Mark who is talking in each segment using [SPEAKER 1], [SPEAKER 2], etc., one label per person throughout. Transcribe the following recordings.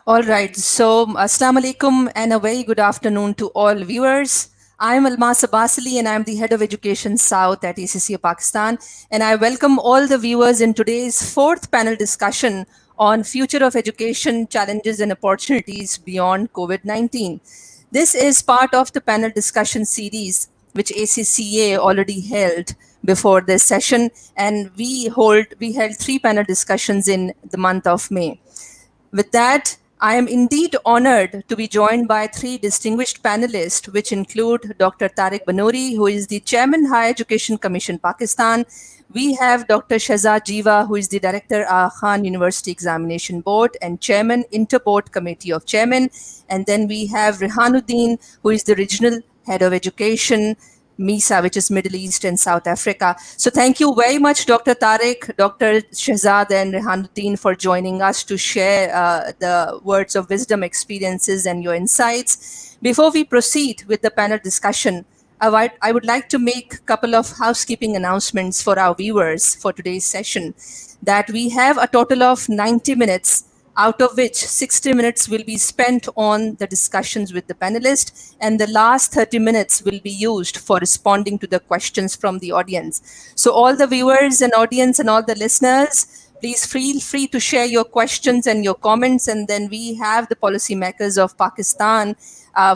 [SPEAKER 1] All right. So, Assalamu alaikum and a very good afternoon to all viewers. I'm Almasa Basili and I'm the Head of Education South at ACCA Pakistan. And I welcome all the viewers in today's fourth panel discussion on future of education, challenges and opportunities beyond COVID-19. This is part of the panel discussion series which ACCA already held before this session. And we held three panel discussions in the month of May. With that, I am indeed honored to be joined by three distinguished panelists, which include Dr. Tariq Banuri, who is the Chairman, Higher Education Commission, Pakistan. We have Dr. Shehzad Jeeva, who is the Director, Khan University Examination Board and Chairman, Board Committee of Chairmen. And then we have Rehan Uddin, who is the Regional Head of Education, MISA, which is Middle East and South Africa. So thank you very much, Dr. Tariq, Dr. Shehzad and Rehan Uddin for joining us to share the words of wisdom, experiences and your insights. Before we proceed with the panel discussion, I would like to make a couple of housekeeping announcements for our viewers for today's session, that we have a total of 90 minutes, out of which 60 minutes will be spent on the discussions with the panelists, and the last 30 minutes will be used for responding to the questions from the audience. So all the viewers and audience and all the listeners, please feel free to share your questions and your comments, and then we have the policymakers of Pakistan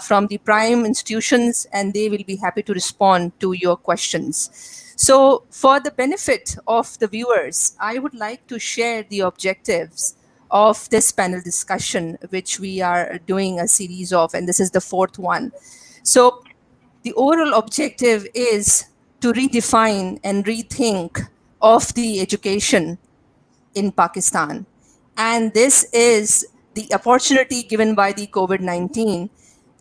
[SPEAKER 1] from the prime institutions, and they will be happy to respond to your questions. So for the benefit of the viewers, I would like to share the objectives of this panel discussion, which we are doing a series of, and this is the fourth one. So the overall objective is to redefine and rethink of the education in Pakistan. And this is the opportunity given by the COVID-19.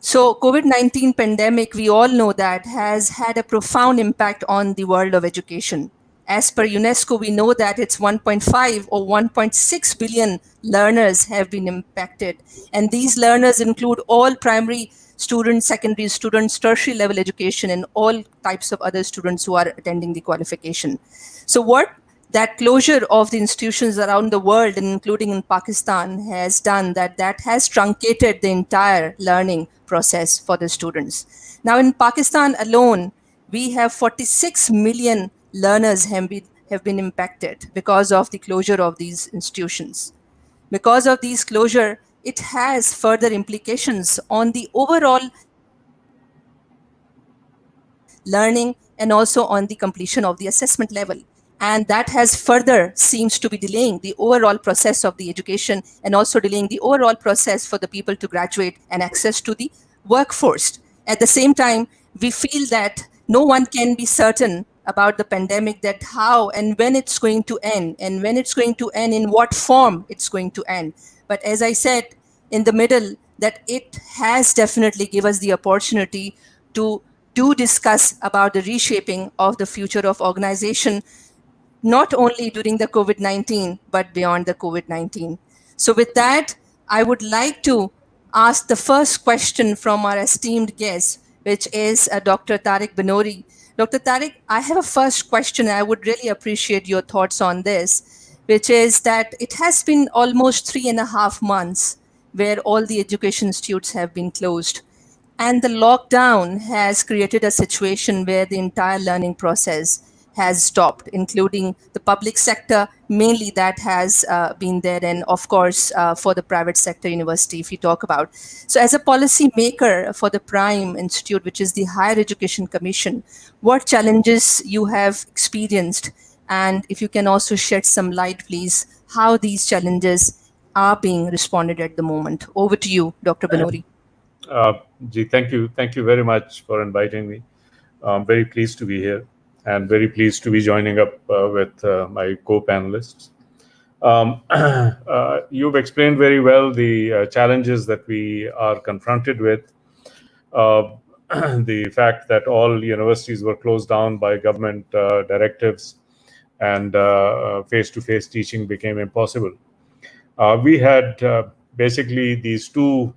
[SPEAKER 1] So COVID-19 pandemic, we all know that has had a profound impact on the world of education. As per UNESCO, we know that it's 1.5 or 1.6 billion learners have been impacted. And these learners include all primary students, secondary students, tertiary level education, and all types of other students who are attending the qualification. So what that closure of the institutions around the world, and including in Pakistan, has done that has truncated the entire learning process for the students. Now in Pakistan alone, we have 46 million learners have been impacted because of the closure of these institutions. Because of these closure, it has further implications on the overall learning and also on the completion of the assessment level. And that has further seems to be delaying the overall process of the education and also delaying the overall process for the people to graduate and access to the workforce. At the same time, we feel that no one can be certain about the pandemic, that how and when it's going to end, and when it's going to end, in what form it's going to end. But as I said in the middle, that it has definitely given us the opportunity to discuss about the reshaping of the future of organization, not only during the COVID-19, but beyond the COVID-19. So with that, I would like to ask the first question from our esteemed guest, which is Dr. Tariq Banuri. Dr. Tariq, I have a first question. I would really appreciate your thoughts on this, which is that it has been almost 3.5 months where all the education institutes have been closed. And the lockdown has created a situation where the entire learning process has stopped, including the public sector, mainly that has been there, and of course for the private sector university, if you talk about. So as a policy maker for the Prime Institute, which is the Higher Education Commission, what challenges you have experienced, and if you can also shed some light, please, how these challenges are being responded at the moment. Over to you, Dr. Banuri.
[SPEAKER 2] Thank you. Thank you very much for inviting me. I'm very pleased to be here and very pleased to be joining up with my co-panelists. You've explained very well the challenges that we are confronted with. The fact that all universities were closed down by government directives and face-to-face teaching became impossible. We had basically these two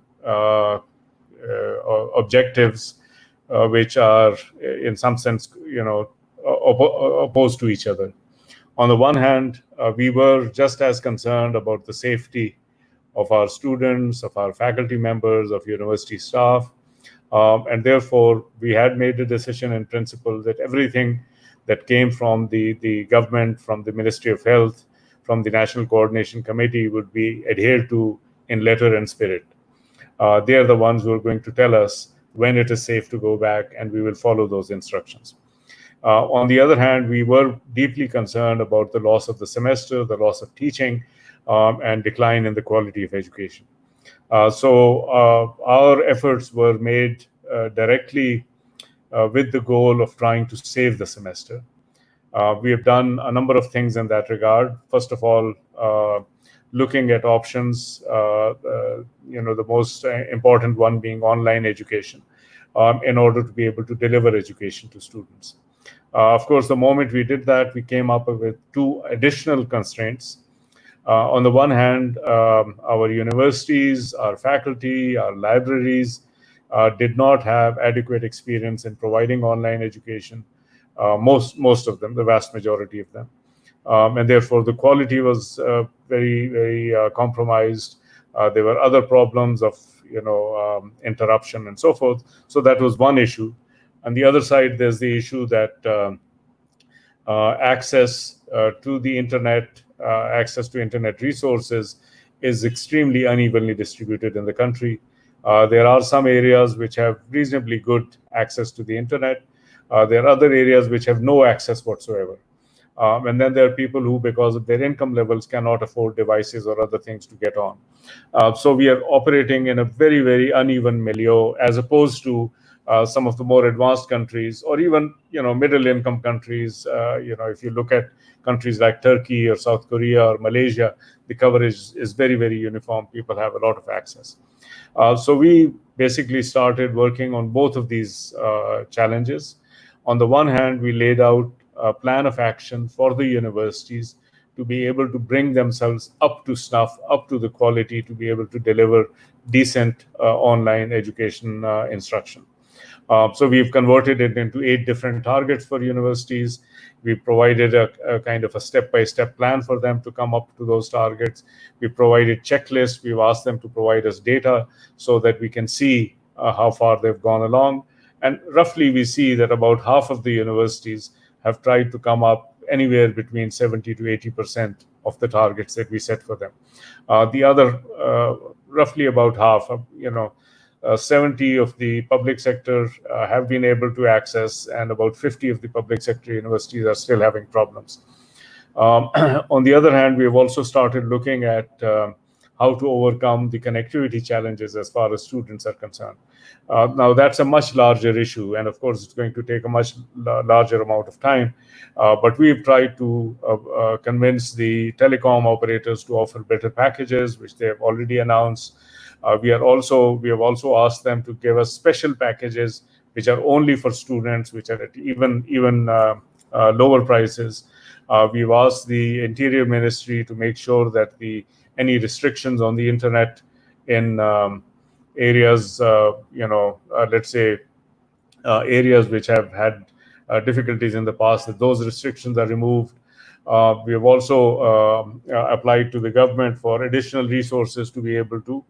[SPEAKER 2] objectives, which are in some sense, opposed to each other. On the one hand, we were just as concerned about the safety of our students, of our faculty members, of university staff. And therefore, we had made a decision in principle that everything that came from the government, from the Ministry of Health, from the National Coordination Committee would be adhered to in letter and spirit. They are the ones who are going to tell us when it is safe to go back, and we will follow those instructions. On the other hand, we were deeply concerned about the loss of the semester, the loss of teaching, and decline in the quality of education. So our efforts were made directly with the goal of trying to save the semester. We have done a number of things in that regard. First of all, looking at options, the most important one being online education, in order to be able to deliver education to students. Of course, the moment we did that, we came up with two additional constraints. On the one hand, our universities, our faculty, our libraries did not have adequate experience in providing online education. Most of them, the vast majority of them. And therefore, the quality was very, very compromised. There were other problems of, interruption and so forth. So that was one issue. On the other side, there's the issue that access to the internet, access to internet resources is extremely unevenly distributed in the country. There are some areas which have reasonably good access to the internet. There are other areas which have no access whatsoever. And then there are people who, because of their income levels, cannot afford devices or other things to get on. So we are operating in a very, very uneven milieu, as opposed to some of the more advanced countries, or even middle-income countries. If you look at countries like Turkey or South Korea or Malaysia, the coverage is very, very uniform. People have a lot of access. So we basically started working on both of these challenges. On the one hand, we laid out a plan of action for the universities to be able to bring themselves up to snuff, up to the quality, to be able to deliver decent online education instruction. So we've converted it into 8 different targets for universities. We provided a kind of a step-by-step plan for them to come up to those targets. We provided checklists. We've asked them to provide us data so that we can see how far they've gone along. And roughly, we see that about half of the universities have tried to come up anywhere between 70 to 80% of the targets that we set for them. The other, roughly about half, 70 of the public sector have been able to access, and about 50 of the public sector universities are still having problems. On the other hand, we have also started looking at how to overcome the connectivity challenges as far as students are concerned. Now, that's a much larger issue, and of course, it's going to take a much larger amount of time. But we've tried to convince the telecom operators to offer better packages, which they have already announced. We have also asked them to give us special packages which are only for students, which are at even lower prices. We've asked the Interior Ministry to make sure that any restrictions on the internet in areas, let's say areas which have had difficulties in the past, that those restrictions are removed. We have also applied to the government for additional resources to be able to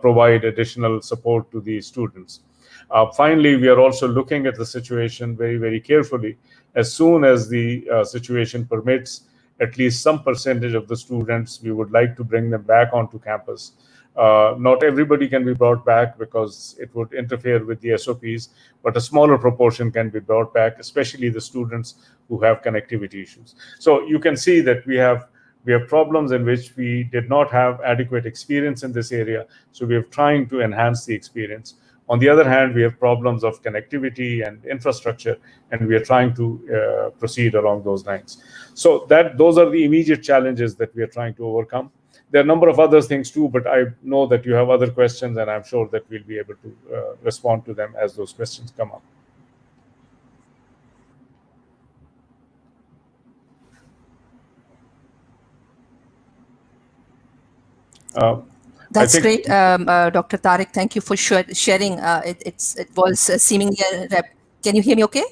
[SPEAKER 2] provide additional support to the students. Finally, we are also looking at the situation very, very carefully. As soon as the situation permits, at least some percentage of the students, we would like to bring them back onto campus. Not everybody can be brought back because it would interfere with the SOPs, but a smaller proportion can be brought back, especially the students who have connectivity issues. So you can see that we have problems in which we did not have adequate experience in this area, so we are trying to enhance the experience. On the other hand, we have problems of connectivity and infrastructure, and we are trying to proceed along those lines. So those are the immediate challenges that we are trying to overcome. There are a number of other things too, but I know that you have other questions, and I'm sure that we'll be able to respond to them as those questions come up.
[SPEAKER 1] That's great, Dr. Tariq. Thank you for sharing. It was seemingly a rep. Can you hear me okay?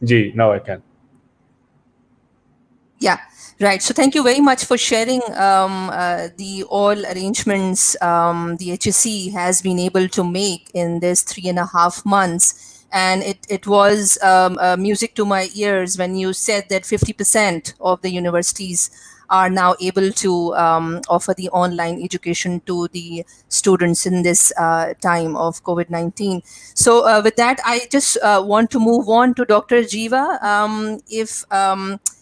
[SPEAKER 2] Ji, now I can.
[SPEAKER 1] Yeah, right. So thank you very much for sharing the all arrangements the HSC has been able to make in this 3.5 months. And it was music to my ears when you said that 50% of the universities are now able to offer the online education to the students in this time of COVID-19. So with that, I just want to move on to Dr. Jeeva. If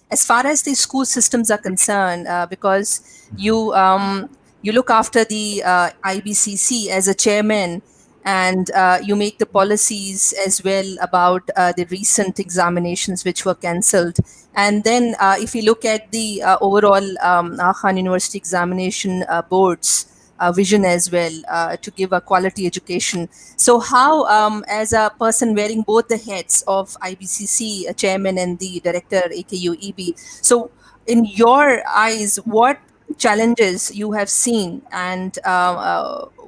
[SPEAKER 1] as far as the school systems are concerned, because you look after the IBCC as a chairman, and you make the policies as well about the recent examinations which were cancelled. And then if you look at the overall Khan University examination boards vision as well to give a quality education. So how, as a person wearing both the heads of IBCC chairman and the director AKU-EB, so in your eyes, what challenges you have seen, and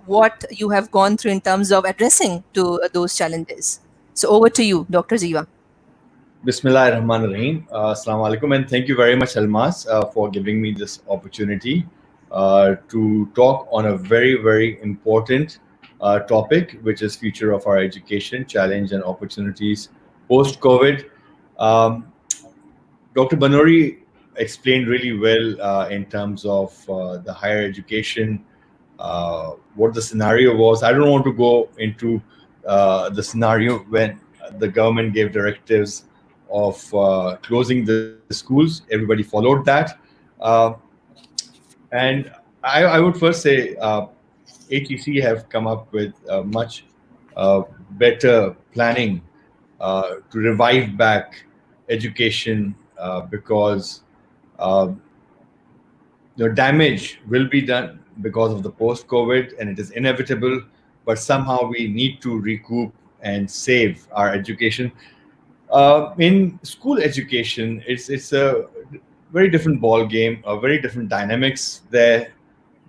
[SPEAKER 1] what you have gone through in terms of addressing to those challenges? So over to you, Dr. Jeeva.
[SPEAKER 3] Bismillah ar-Rahman ar-Rahim. Assalamu alaikum, and thank you very much, Almas, for giving me this opportunity to talk on a very, very important topic, which is future of our education, challenge and opportunities post-COVID. Dr. Banuri explained really well in terms of the higher education, what the scenario was. I don't want to go into the scenario when the government gave directives of closing the schools. Everybody followed that. And I would first say ATC have come up with much better planning to revive back education because the damage will be done because of the post-COVID, and it is inevitable, but somehow we need to recoup and save our education. In school education, it's a very different ball game, a very different dynamics there.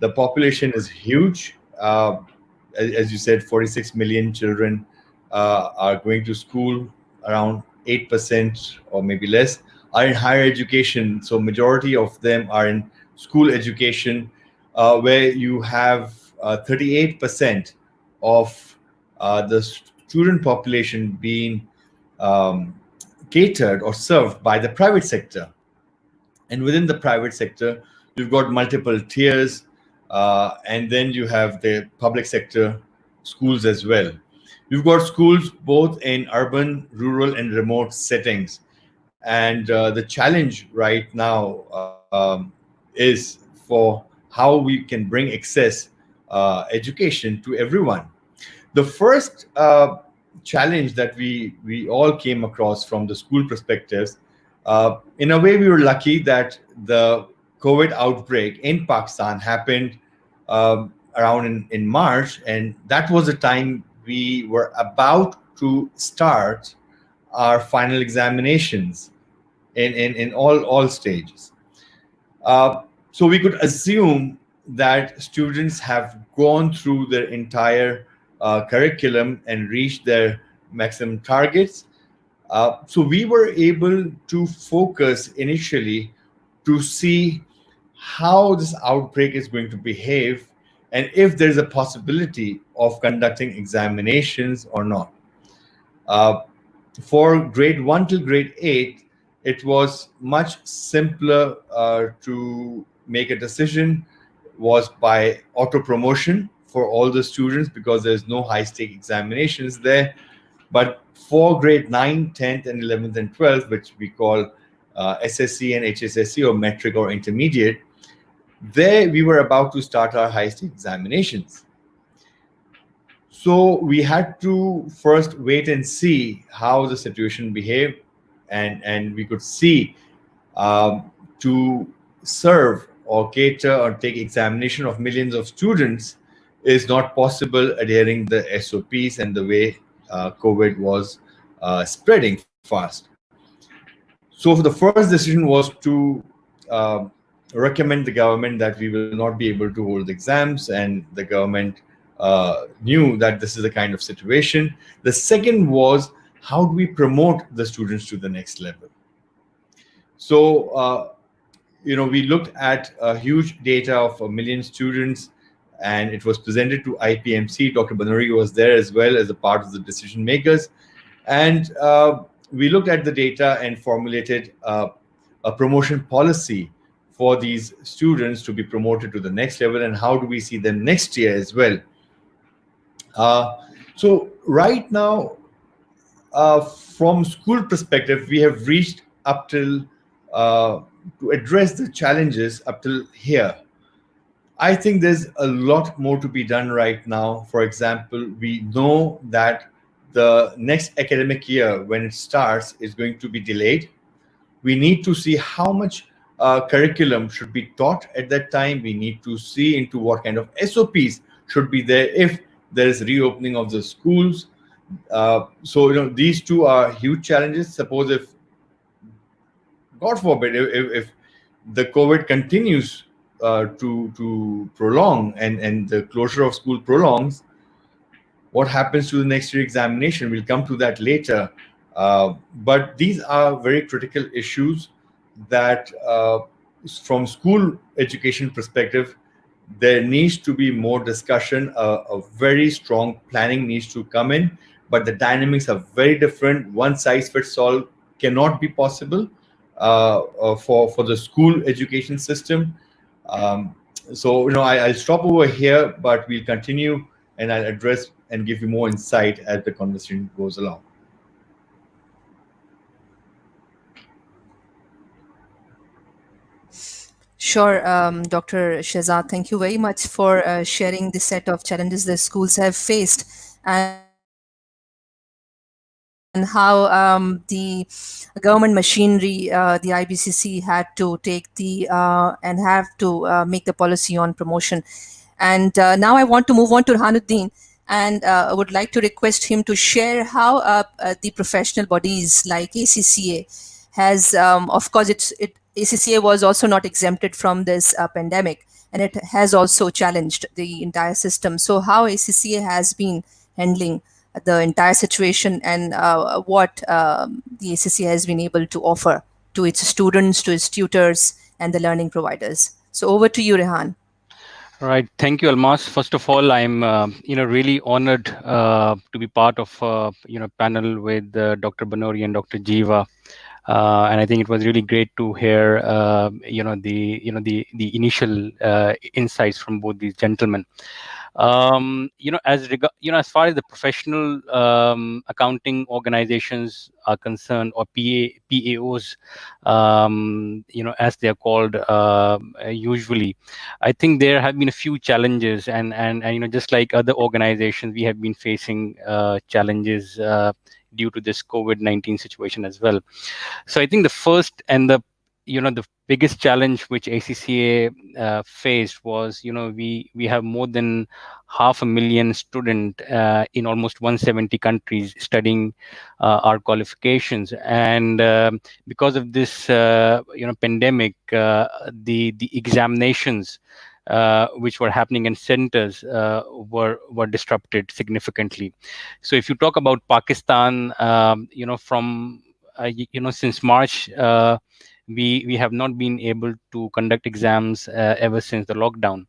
[SPEAKER 3] The population is huge. As you said, 46 million children are going to school. Around 8% or maybe less are in higher education. So majority of them are in school education, where you have 38% of the student population being catered or served by the private sector. And within the private sector, you've got multiple tiers, and then you have the public sector schools as well. You've got schools both in urban, rural, and remote settings. And the challenge right now is for how we can bring access education to everyone. The first challenge that we all came across from the school perspectives, in a way, we were lucky that the COVID outbreak in Pakistan happened around in March, and that was the time we were about to start our final examinations in all stages. So we could assume that students have gone through their entire curriculum and reached their maximum targets. So we were able to focus initially to see how this outbreak is going to behave and if there's a possibility of conducting examinations or not. For grade 1 till grade 8, it was much simpler to make a decision, was by auto promotion for all the students because there's no high stake examinations there. But for grade 9, 10th, and 11th and 12th, which we call SSC and HSSC or metric or intermediate, there we were about to start our high stake examinations. So we had to first wait and see how the situation behaved, and we could see to serve or cater or take examination of millions of students is not possible adhering the SOPs and the way COVID was spreading fast. So the first decision was to recommend the government that we will not be able to hold exams, and the government knew that this is the kind of situation. The second was, how do we promote the students to the next level? So we looked at a huge data of 1 million students, and it was presented to IPMC. Dr. Banuri was there as well as a part of the decision makers. And we looked at the data and formulated a promotion policy for these students to be promoted to the next level, and how do we see them next year as well. So right now, from school perspective, we have reached up till to address the challenges up till here. I think there's a lot more to be done right now. For example, we know that the next academic year, when it starts, is going to be delayed. We need to see how much curriculum should be taught at that time. We need to see into what kind of SOPs should be there if there is reopening of the schools. So these two are huge challenges. Suppose if, God forbid, if the COVID continues to prolong, and the closure of school prolongs, what happens to the next year examination? We'll come to that later. But these are very critical issues that, from school education perspective, there needs to be more discussion. A very strong planning needs to come in, but the dynamics are very different. One size fits all cannot be possible for the school education system. So I'll stop over here, but we'll continue, and I'll address and give you more insight as the conversation goes along.
[SPEAKER 1] Sure, Dr. Shehzad, thank you very much for sharing the set of challenges the schools have faced, and how the government machinery, the IBCC, had to take the and have to make the policy on promotion. And now I want to move on to Rehan Uddin, and I would like to request him to share how the professional bodies like ACCA has, of course, ACCA was also not exempted from this pandemic, and it has also challenged the entire system. So how ACCA has been handling the entire situation, and what the ACCA has been able to offer to its students, to its tutors, and the learning providers. So over to you, Rehan.
[SPEAKER 4] Right. Thank you, Almas. First of all, I'm really honored to be part of panel with Dr. Banuri and Dr. Jeeva. And I think it was really great to hear the initial insights from both these gentlemen. As far as the professional accounting organizations are concerned, or PAOs, as they are called usually, I think there have been a few challenges, and just like other organizations, we have been facing challenges due to this COVID-19 situation as well. So I think the first and the biggest challenge which ACCA faced was, we have more than 500,000 students in almost 170 countries studying our qualifications, and because of this pandemic, the examinations which were happening in centers were disrupted significantly. So if you talk about Pakistan, from since March, we have not been able to conduct exams ever since the lockdown.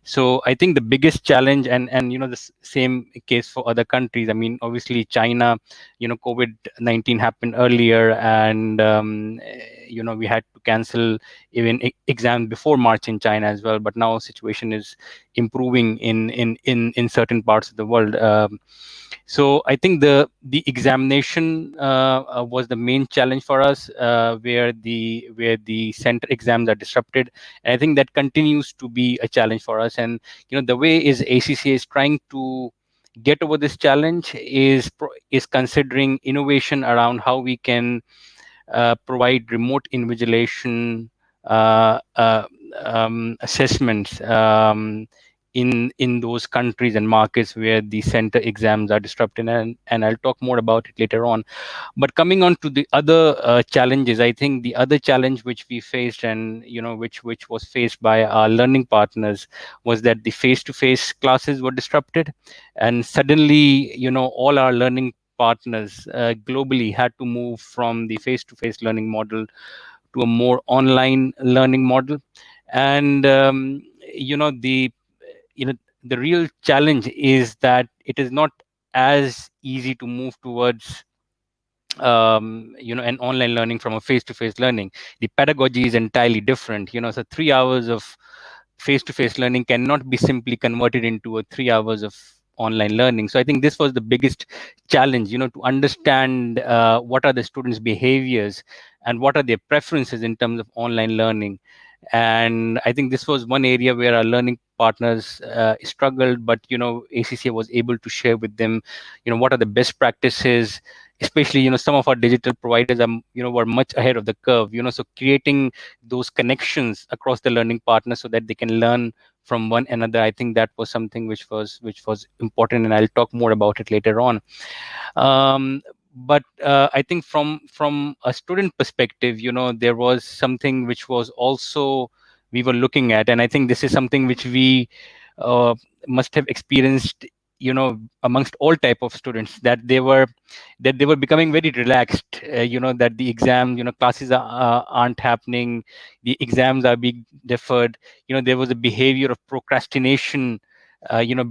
[SPEAKER 4] So I think the biggest challenge, and the same case for other countries. I mean, obviously China, COVID-19 happened earlier, and we had to cancel even exams before March in China as well. But now situation is improving in certain parts of the world. So I think the examination was the main challenge for us, where the center exams are disrupted, and I think that continues to be a challenge for us. And the way is ACCA is trying to get over this challenge is considering innovation around how we can provide remote invigilation assessments in those countries and markets where the center exams are disrupted, and I'll talk more about it later on. But coming on to the other challenges, I think the other challenge which we faced, and which was faced by our learning partners, was that the face-to-face classes were disrupted, and suddenly all our learning partners globally had to move from the face-to-face learning model to a more online learning model. And the the real challenge is that it is not as easy to move towards an online learning from a face-to-face learning. The pedagogy is entirely different. So 3 hours of face-to-face learning cannot be simply converted into a 3 hours of online learning. So I think this was the biggest challenge, to understand what are the students' behaviors and what are their preferences in terms of online learning. And I think this was one area where our learning partners struggled, but ACCA was able to share with them what are the best practices. Especially some of our digital providers are were much ahead of the curve, so creating those connections across the learning partners so that they can learn from one another. I think that was something which was important, and I'll talk more about it later on. But I think from a student perspective, there was something which was also we were looking at, and I think this is something which we must have experienced amongst all type of students, that they were becoming very relaxed, that the exam classes aren't happening, the exams are being deferred. There was a behavior of procrastination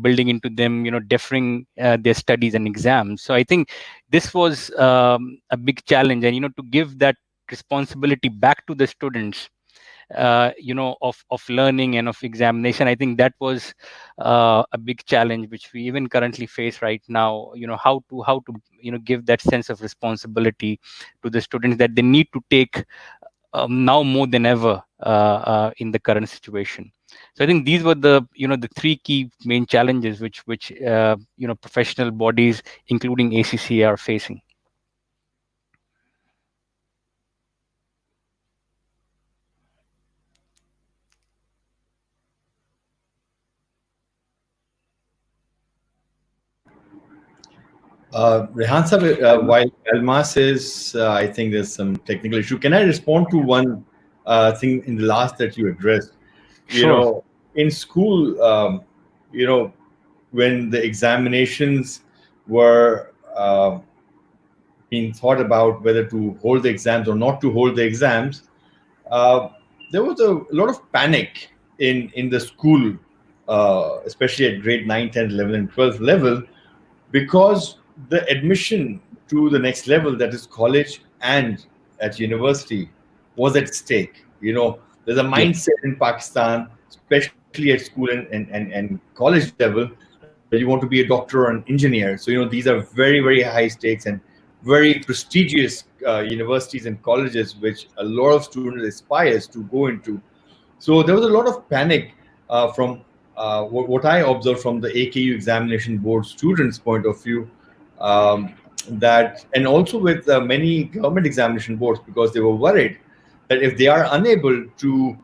[SPEAKER 4] building into them, deferring their studies and exams. So I think this was a big challenge, and to give that responsibility back to the students, of learning and of examination. I think that was a big challenge which we even currently face right now. How to give that sense of responsibility to the students that they need to take now more than ever in the current situation. So I think these were the three key main challenges which professional bodies, including ACCA, are facing.
[SPEAKER 3] Rehan sir, while Almas is, I think there's some technical issue. Can I respond to one thing in the last that you addressed?
[SPEAKER 4] Sure.
[SPEAKER 3] In school, when the examinations were being thought about whether to hold the exams or not to hold the exams, there was a lot of panic in the school, especially at grade 9, 10, 11, and 12 level, because the admission to the next level, that is college and at university, was at stake. There's a mindset in Pakistan, especially at school and college level, that you want to be a doctor or an engineer. So these are very, very high stakes and very prestigious universities and colleges which a lot of students aspires to go into. So there was a lot of panic from what I observed from the AKU examination board students' point of view, that, and also with many government examination boards, because they were worried that if they are unable to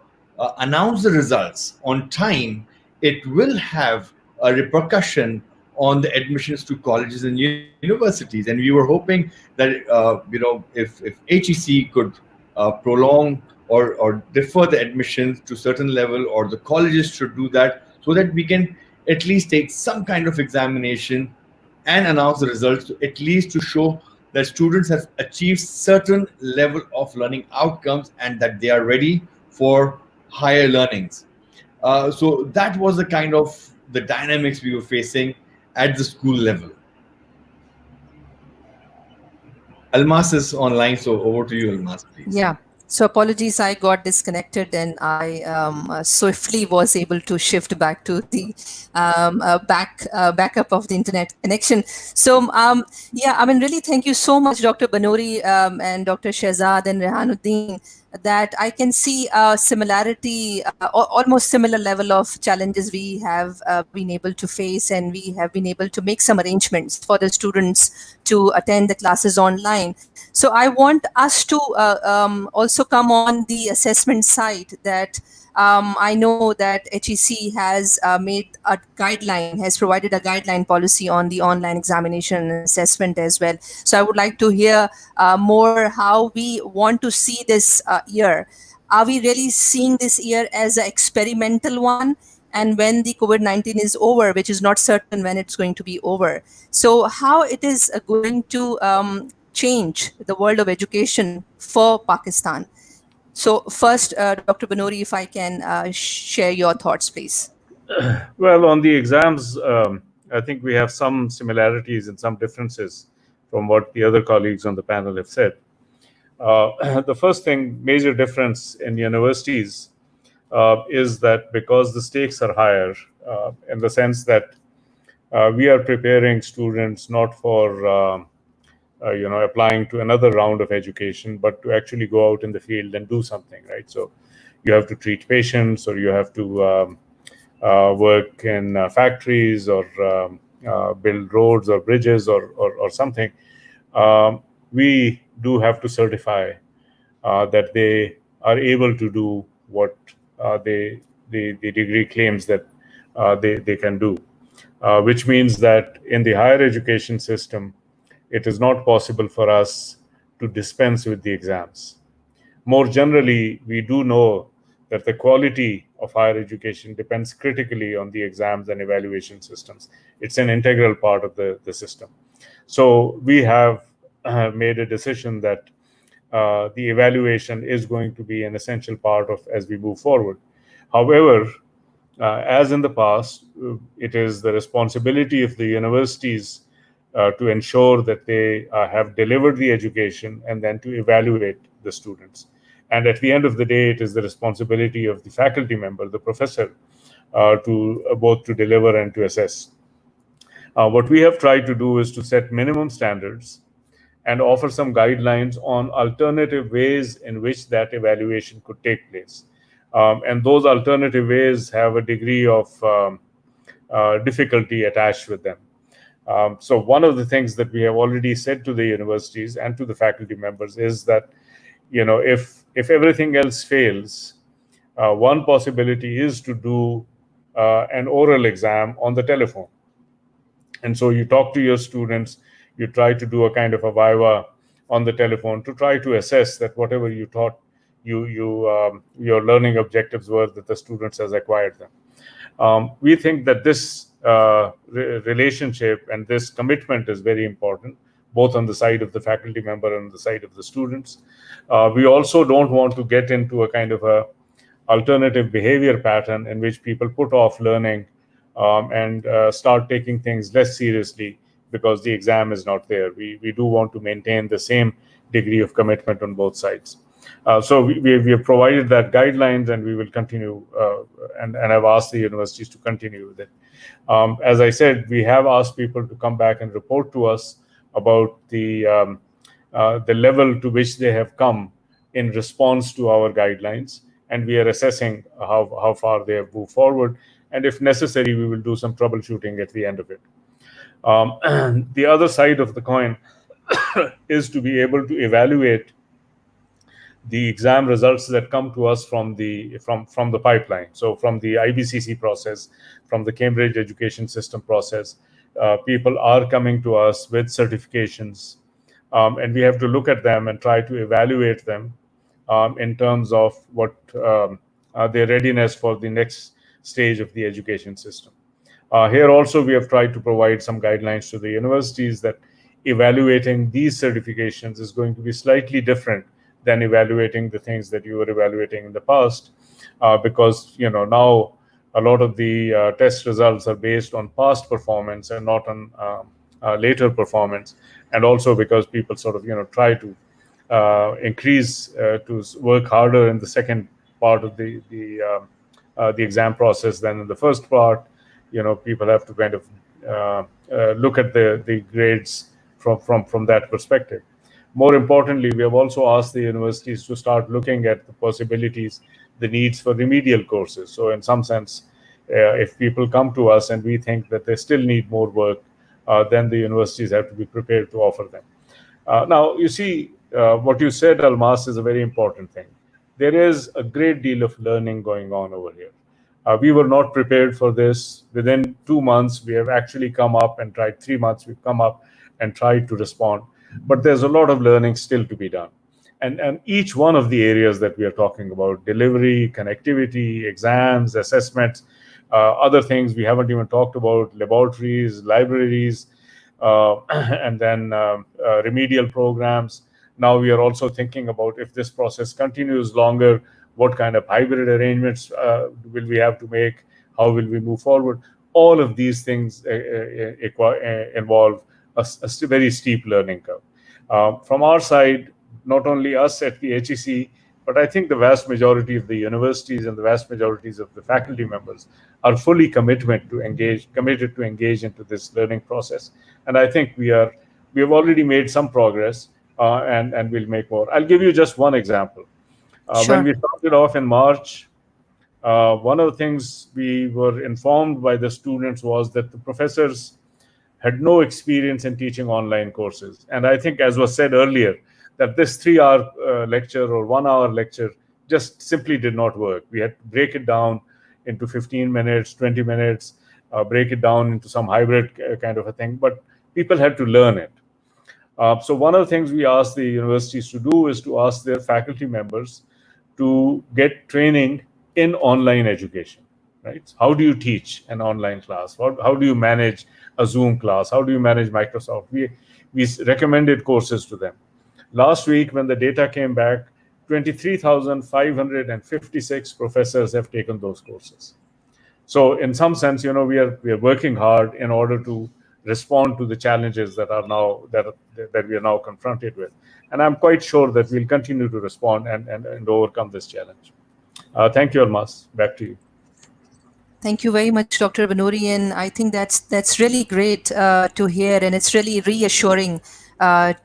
[SPEAKER 3] announce the results on time, it will have a repercussion on the admissions to colleges and universities. And we were hoping that if HEC could prolong or defer the admissions to certain level, or the colleges should do that, so that we can at least take some kind of examination and announce the results, at least to show that students have achieved certain level of learning outcomes and that they are ready for higher learnings. So that was the kind of the dynamics we were facing at the school level. Almas is online, so over to you, Almas, please.
[SPEAKER 1] Yeah. So apologies, I got disconnected, and I swiftly was able to shift back to the backup of the internet connection. So yeah, I mean, really, thank you so much, Dr. Banuri and Dr. Shehzad and Rehan Uddin, that I can see a similarity, almost similar level of challenges we have been able to face, and we have been able to make some arrangements for the students to attend the classes online. So I want us to also come on the assessment side, that I know that HEC has made a guideline, has provided a guideline policy on the online examination and assessment as well. So I would like to hear more how we want to see this year. Are we really seeing this year as an experimental one? And when the COVID-19 is over, which is not certain when it's going to be over, so how it is going to change the world of education for Pakistan? So first, Dr. Banuri, if I can share your thoughts, please.
[SPEAKER 2] Well, on the exams, I think we have some similarities and some differences from what the other colleagues on the panel have said. The first thing, major difference in universities is that because the stakes are higher, in the sense that we are preparing students not for applying to another round of education, but to actually go out in the field and do something, right? So you have to treat patients, or you have to work in factories, or build roads or bridges, or something. We do have to certify that they are able to do what the degree claims that they can do, which means that in the higher education system, it is not possible for us to dispense with the exams. More generally, we do know that the quality of higher education depends critically on the exams and evaluation systems. It's an integral part of the system. So we have made a decision that the evaluation is going to be an essential part of as we move forward. However, as in the past, it is the responsibility of the universities to ensure that they have delivered the education and then to evaluate the students. And at the end of the day, it is the responsibility of the faculty member, the professor, to both to deliver and to assess. What we have tried to do is to set minimum standards and offer some guidelines on alternative ways in which that evaluation could take place. And those alternative ways have a degree of difficulty attached with them. So one of the things that we have already said to the universities and to the faculty members is that, if everything else fails, one possibility is to do an oral exam on the telephone. And so you talk to your students, you try to do a kind of a viva on the telephone to try to assess that whatever you taught, your learning objectives were, that the students has acquired them. We think that this relationship and this commitment is very important, both on the side of the faculty member and the side of the students. We also don't want to get into a kind of a alternative behavior pattern in which people put off learning and start taking things less seriously because the exam is not there. We do want to maintain the same degree of commitment on both sides. So we have provided that guidelines, and we will continue and have asked the universities to continue with it. As I said, we have asked people to come back and report to us about the level to which they have come in response to our guidelines, and we are assessing how far they have moved forward. And if necessary, we will do some troubleshooting at the end of it. The other side of the coin is to be able to evaluate the exam results that come to us from the pipeline. So from the IBCC process, from the Cambridge Education System process, people are coming to us with certifications, and we have to look at them and try to evaluate them in terms of what their readiness for the next stage of the education system. Here also, we have tried to provide some guidelines to the universities that evaluating these certifications is going to be slightly different than evaluating the things that you were evaluating in the past, because now a lot of the test results are based on past performance and not on later performance, and also because people sort of try to increase to work harder in the second part of the exam process than in the first part. People have to kind of look at the grades from that perspective. More importantly, we have also asked the universities to start looking at the possibilities, the needs for remedial courses. So in some sense, if people come to us and we think that they still need more work, then the universities have to be prepared to offer them. Now, you see, what you said, Almas, is a very important thing. There is a great deal of learning going on over here. We were not prepared for this. Within 2 months, we have actually come up and tried. 3 months, we've come up and tried to respond. But there's a lot of learning still to be done. And each one of the areas that we are talking about, delivery, connectivity, exams, assessments, other things we haven't even talked about, laboratories, libraries, and then remedial programs. Now we are also thinking about, if this process continues longer, what kind of hybrid arrangements will we have to make? How will we move forward? All of these things involve a very steep learning curve. From our side, not only us at the HEC, but I think the vast majority of the universities and the vast majorities of the faculty members are fully committed to engage into this learning process. And I think we have already made some progress, and we'll make more. I'll give you just one example.
[SPEAKER 1] Sure.
[SPEAKER 2] When we started off in March, one of the things we were informed by the students was that the professors had no experience in teaching online courses. And I think, as was said earlier, that this 3-hour lecture or 1-hour lecture just simply did not work. We had to break it down into 15 minutes, 20 minutes, break it down into some hybrid kind of a thing, but people had to learn it. So one of the things we asked the universities to do is to ask their faculty members to get training in online education, right? How do you teach an online class? How do you manage a Zoom class? How do you manage Microsoft? We recommended courses to them. Last week, when the data came back, 23,556 professors have taken those courses. So in some sense, we are working hard in order to respond to the challenges that we are now confronted with. And I'm quite sure that we'll continue to respond and overcome this challenge. Thank you, Almas. Back to you.
[SPEAKER 1] Thank you very much, Dr. Banuri, and I think that's really great to hear, and it's really reassuring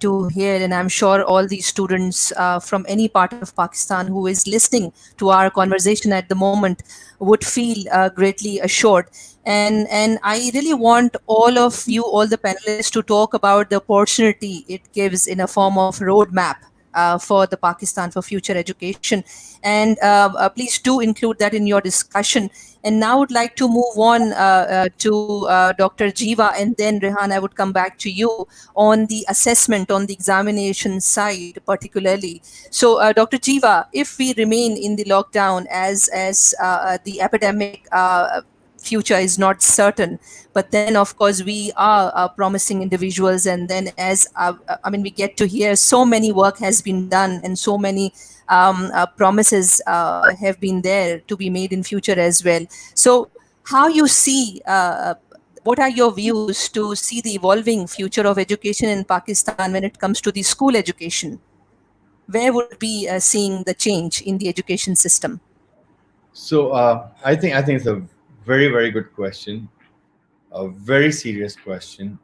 [SPEAKER 1] to hear. And I'm sure all these students from any part of Pakistan who is listening to our conversation at the moment would feel greatly assured. And I really want all of you, all the panelists, to talk about the opportunity it gives in a form of roadmap for the Pakistan for future education. And please do include that in your discussion. And now I would like to move on to Dr. Jeeva, and then Rehan, I would come back to you on the assessment, on the examination side particularly. So Dr. Jeeva, if we remain in the lockdown as the epidemic future is not certain, but then of course we are promising individuals, and then as we get to hear so many work has been done and so many promises have been there to be made in future as well. So how you see, what are your views to see the evolving future of education in Pakistan when it comes to the school education? Where would be seeing the change in the education system?
[SPEAKER 3] So I think it's a very, very good question, a very serious question.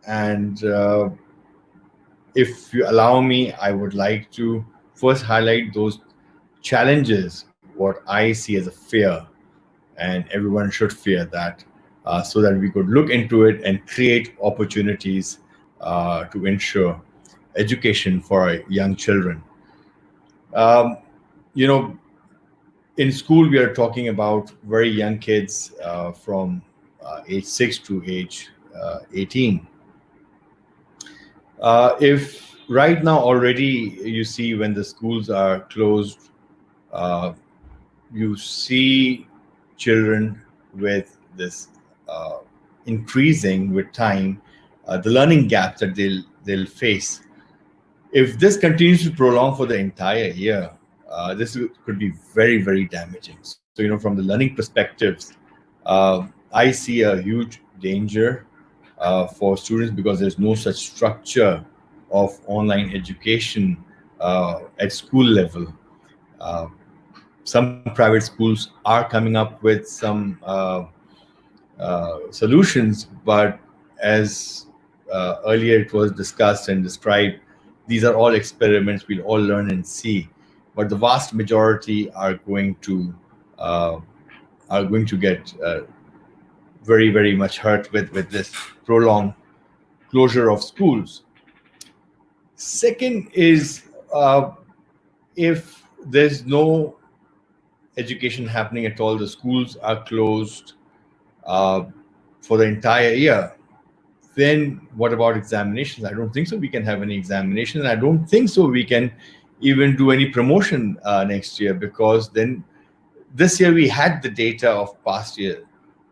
[SPEAKER 3] And if you allow me, I would like to first highlight those challenges, what I see as a fear, and everyone should fear that, so that we could look into it and create opportunities to ensure education for our young children. In school, we are talking about very young kids from age 6 to age 18. If right now already you see when the schools are closed, you see children with this increasing with time, the learning gaps that they'll face. If this continues to prolong for the entire year, this could be very, very damaging. So, from the learning perspectives, I see a huge danger for students because there's no such structure of online education at school level. Some private schools are coming up with some solutions, but as earlier it was discussed and described, these are all experiments. We'll all learn and see, but the vast majority are going to get very, very much hurt with this prolonged closure of schools. Second is, if there's no education happening at all, the schools are closed for the entire year, then what about examinations? I don't think so we can have any examinations. I don't think so we can even do any promotion next year, because then this year we had the data of past year.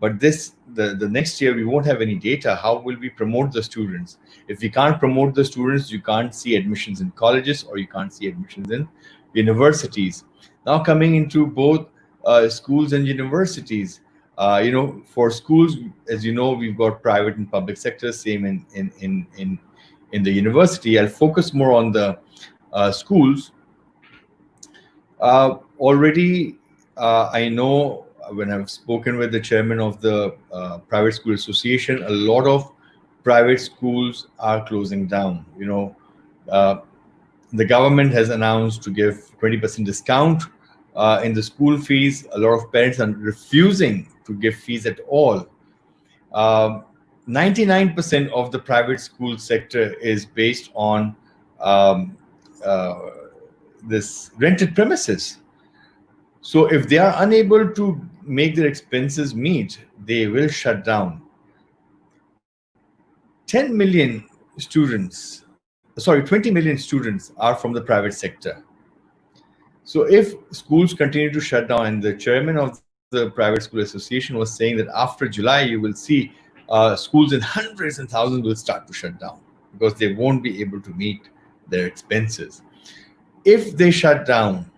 [SPEAKER 3] But the next year we won't have any data. How will we promote the students? If we can't promote the students, you can't see admissions in colleges, or you can't see admissions in universities. Now coming into both schools and universities, for schools, as you know, we've got private and public sector. Same in the university. I'll focus more on the schools. Already, I know when I've spoken with the chairman of the Private School Association, a lot of private schools are closing down. The government has announced to give 20% discount in the school fees. A lot of parents are refusing to give fees at all. 99% of the private school sector is based on this rented premises. So if they are unable to make their expenses meet, they will shut down. 20 million students are from the private sector. So if schools continue to shut down, and the chairman of the Private School Association was saying that after July, you will see schools in hundreds and thousands will start to shut down because they won't be able to meet their expenses. If they shut down,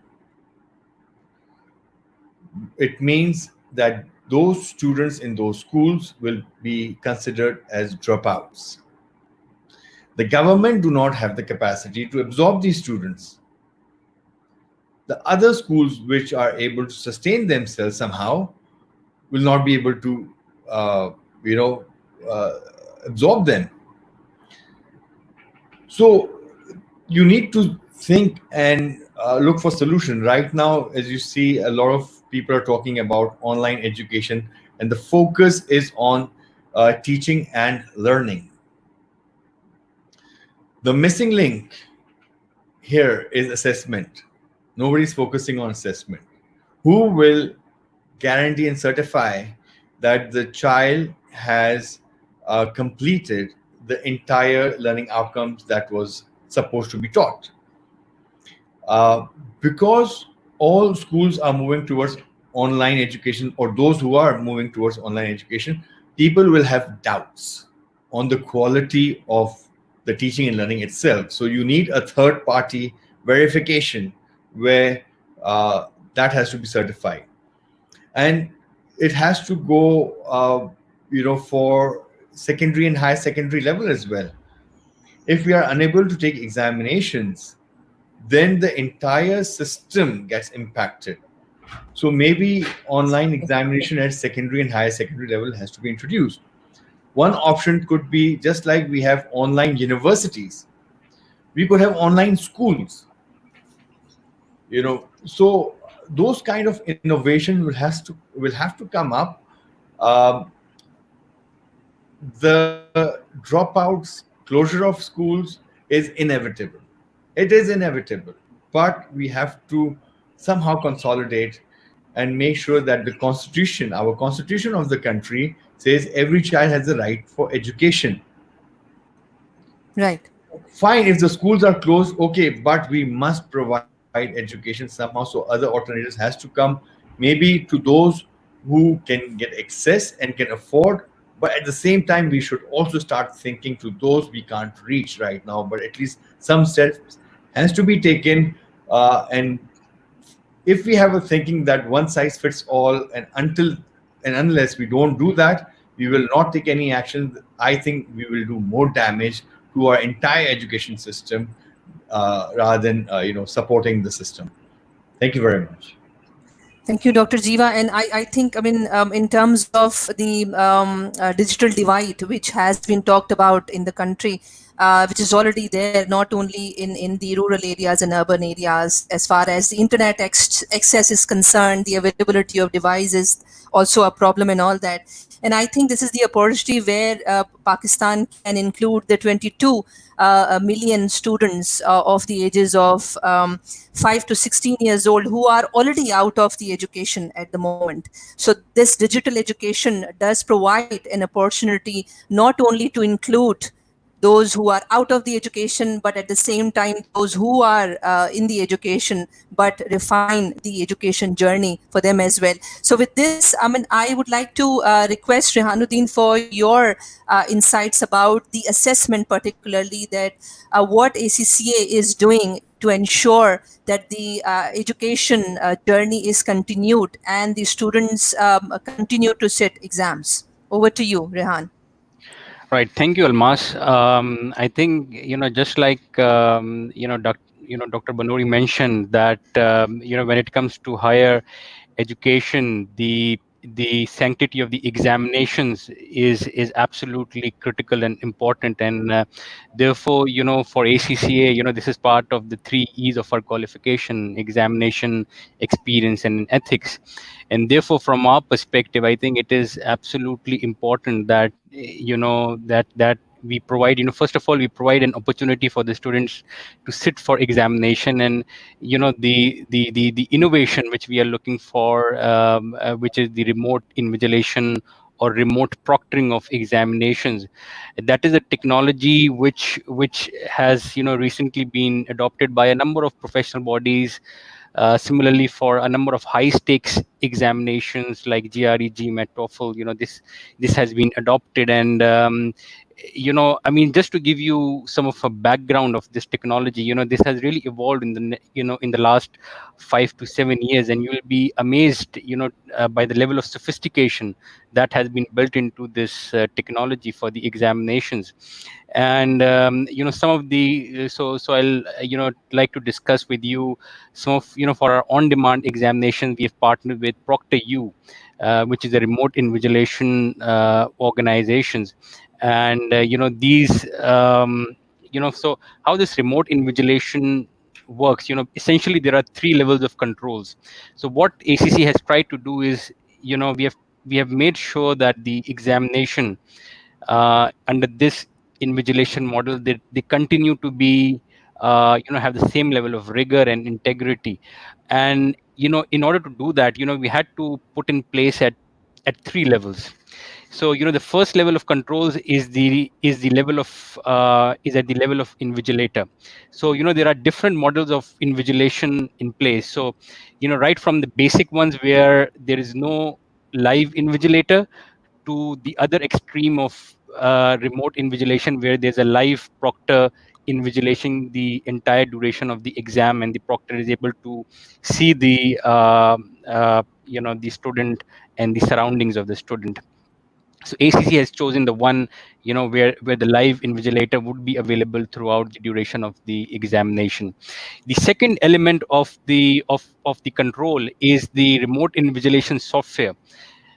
[SPEAKER 3] it means that those students in those schools will be considered as dropouts. The government do not have the capacity to absorb these students. The other schools which are able to sustain themselves somehow will not be able to absorb them. So you need to think and look for solution. Right now, as you see, a lot of people are talking about online education, and the focus is on teaching and learning. The missing link here is assessment. Nobody's focusing on assessment. Who will guarantee and certify that the child has completed the entire learning outcomes that was supposed to be taught? Because all schools are moving towards online education, or those who are moving towards online education, people will have doubts on the quality of the teaching and learning itself. So you need a third-party verification where that has to be certified, and it has to go, for secondary and higher secondary level as well. If we are unable to take examinations, then the entire system gets impacted. So maybe online examination at secondary and higher secondary level has to be introduced. One option could be, just like we have online universities, we could have online schools. So those kind of innovation will have to come up. The dropouts, closure of schools is inevitable. It is inevitable, but we have to somehow consolidate and make sure that the constitution, our constitution of the country, says every child has the right for education.
[SPEAKER 1] Right.
[SPEAKER 3] Fine, if the schools are closed, okay, but we must provide education somehow. So other alternatives has to come, maybe to those who can get access and can afford. But at the same time, we should also start thinking to those we can't reach right now. But at least some steps has to be taken. And if we have a thinking that one size fits all, and unless we don't do that, we will not take any action, I think we will do more damage to our entire education system rather than supporting the system. Thank you very much.
[SPEAKER 1] Thank you, Dr. Jeeva. And I think, in terms of the digital divide, which has been talked about in the country, which is already there, not only in the rural areas and urban areas, as far as the internet access is concerned, the availability of devices also a problem and all that. And I think this is the opportunity where Pakistan can include the 22 million students of the ages of 5 to 16 years old who are already out of the education at the moment. So this digital education does provide an opportunity not only to include those who are out of the education, but at the same time, those who are in the education, but refine the education journey for them as well. So with this, I mean, I would like to request Rehan Uddin for your insights about the assessment, particularly that what ACCA is doing to ensure that the education journey is continued and the students continue to sit exams. Over to you, Rehan.
[SPEAKER 4] Right. Thank you, Almas. I think, just like, Dr. Banuri mentioned that, when it comes to higher education, the sanctity of the examinations is absolutely critical and important, and therefore, for ACCA, this is part of the 3 E's of our qualification: examination, experience, and ethics. And therefore, from our perspective, I think it is absolutely important that that we provide, first of all, we provide an opportunity for the students to sit for examination. And the innovation which we are looking for, which is the remote invigilation or remote proctoring of examinations, that is a technology which has recently been adopted by a number of professional bodies. Similarly, for a number of high stakes examinations like GRE, GMAT, TOEFL, this has been adopted. And I mean, just to give you some of a background of this technology, this has really evolved in in the last 5 to 7 years, and you will be amazed, by the level of sophistication that has been built into this technology for the examinations. And some of the so I'll like to discuss with you some of, for our on demand examinations, we have partnered with ProctorU, which is a remote invigilation organizations. And these so how this remote invigilation works, essentially there are 3 levels of controls. So what ACC has tried to do is, we have made sure that the examination under this invigilation model, they continue to be have the same level of rigor and integrity. And in order to do that, we had to put in place at 3 levels. So the first level of controls is the level of is at the level of invigilator. So there are different models of invigilation in place. So right from the basic ones where there is no live invigilator, to the other extreme of remote invigilation, where there's a live proctor invigilation the entire duration of the exam, and the proctor is able to see the student and the surroundings of the student. So ACC has chosen the one, where the live invigilator would be available throughout the duration of the examination. The second element of the control is the remote invigilation software.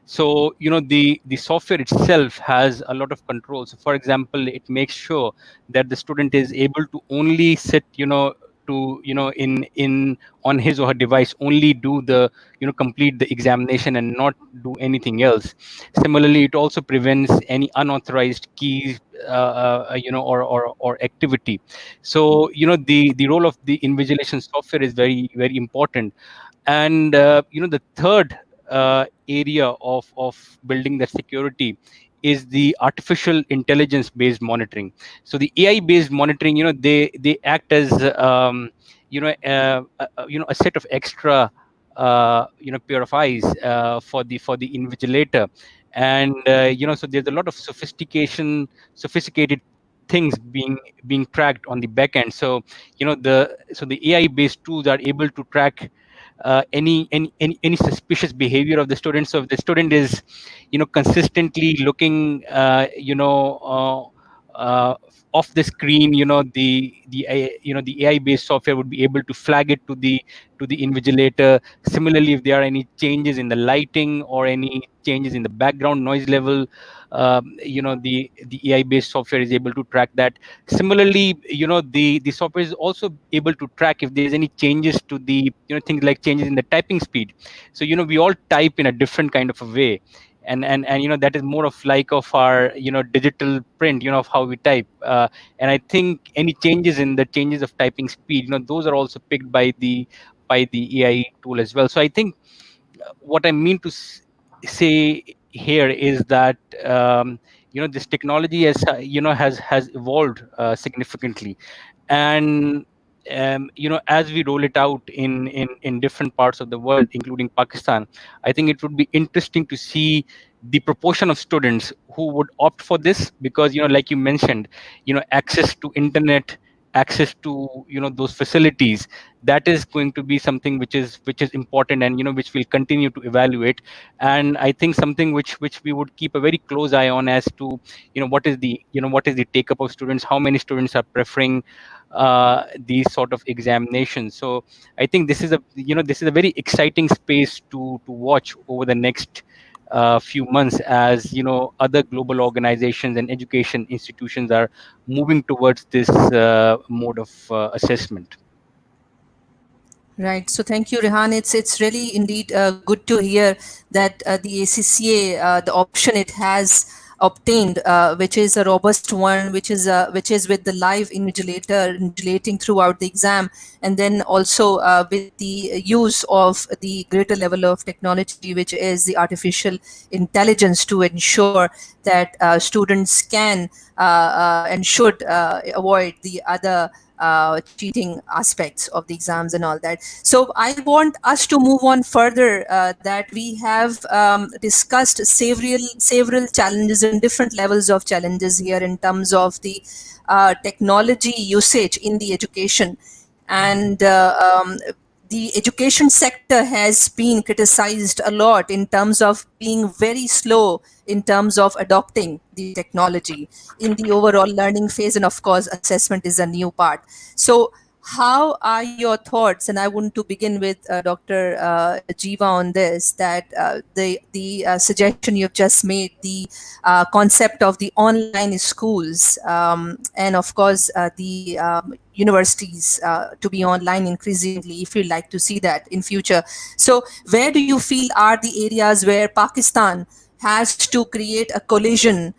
[SPEAKER 4] So the software itself has a lot of control. So for example, it makes sure that the student is able to only sit, to in on his or her device, only do the complete the examination and not do anything else. Similarly, it also prevents any unauthorized keys, or activity. So the role of the invigilation software is very, very important. And the third area of building that security is the artificial intelligence based monitoring. So the AI based monitoring, they act as a set of extra pair of eyes for the invigilator. And so there's a lot of sophisticated things being tracked on the back end. So the AI based tools are able to track any suspicious behavior of the student. So if the student is consistently looking off the screen, the AI based software would be able to flag it to the invigilator. Similarly, if there are any changes in the lighting or any changes in the background noise level, the AI based software is able to track that. Similarly, the software is also able to track if there is any changes to the things like changes in the typing speed. So we all type in a different kind of a way, and that is more of like of our digital print, of how we type. And I think any changes in the changes of typing speed, those are also picked by the AI tool as well. So I think what I mean to say here is that this technology has evolved significantly. And as we roll it out in different parts of the world, including Pakistan, I think it would be interesting to see the proportion of students who would opt for this, because like you mentioned, access to internet, access to those facilities, that is going to be something which is important, and which we'll continue to evaluate. And I think something which we would keep a very close eye on, as to what is the take up of students, how many students are preferring these sort of examinations. So I think this is a very exciting space to watch over the next few months, as other global organizations and education institutions are moving towards this mode of assessment.
[SPEAKER 1] Right. So thank you, Rehan. It's really indeed good to hear that the ACCA, the option it has obtained, which is a robust one, which is with the live invigilating throughout the exam, and then also with the use of the greater level of technology, which is the artificial intelligence, to ensure that students can and should avoid the other cheating aspects of the exams and all that. So I want us to move on further, that we have discussed several challenges and different levels of challenges here in terms of the technology usage in the education. And the education sector has been criticized a lot in terms of being very slow in terms of adopting the technology in the overall learning phase. And of course, assessment is a new part. So how are your thoughts? And I want to begin with Dr. Jeeva on this, that the suggestion you've just made, the concept of the online schools, and of course the universities to be online increasingly, if you'd like to see that in future. So where do you feel are the areas where Pakistan has to create a collision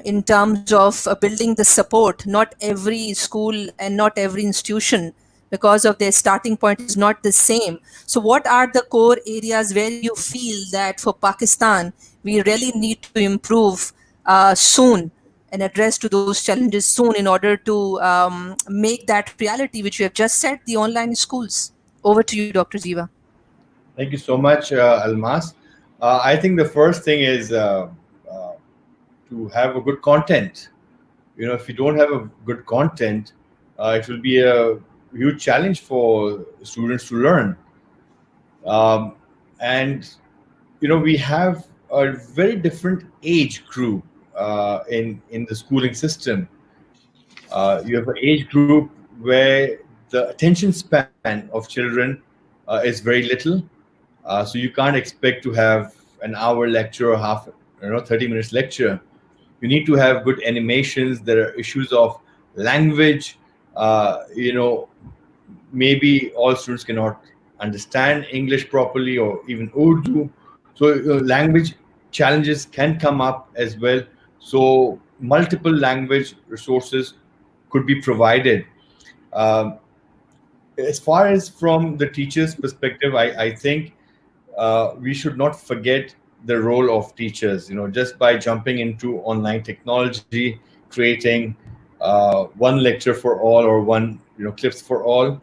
[SPEAKER 1] in terms of building the support? Not every school and not every institution, because of their starting point, is not the same. So what are the core areas where you feel that for Pakistan, we really need to improve soon and address to those challenges soon, in order to make that reality, which you have just said, the online schools? Over to you, Dr. Jeeva.
[SPEAKER 3] Thank you so much, Almas. I think the first thing is to have a good content. If you don't have a good content, it will be a huge challenge for students to learn. And we have a very different age group in the schooling system. You have an age group where the attention span of children is very little. So you can't expect to have an hour lecture or 30 minutes lecture. You need to have good animations. There are issues of language. Maybe all students cannot understand English properly, or even Urdu. So language challenges can come up as well. So multiple language resources could be provided. As far as from the teacher's perspective, I think we should not forget the role of teachers. Just by jumping into online technology, creating one lecture for all, or one clips for all,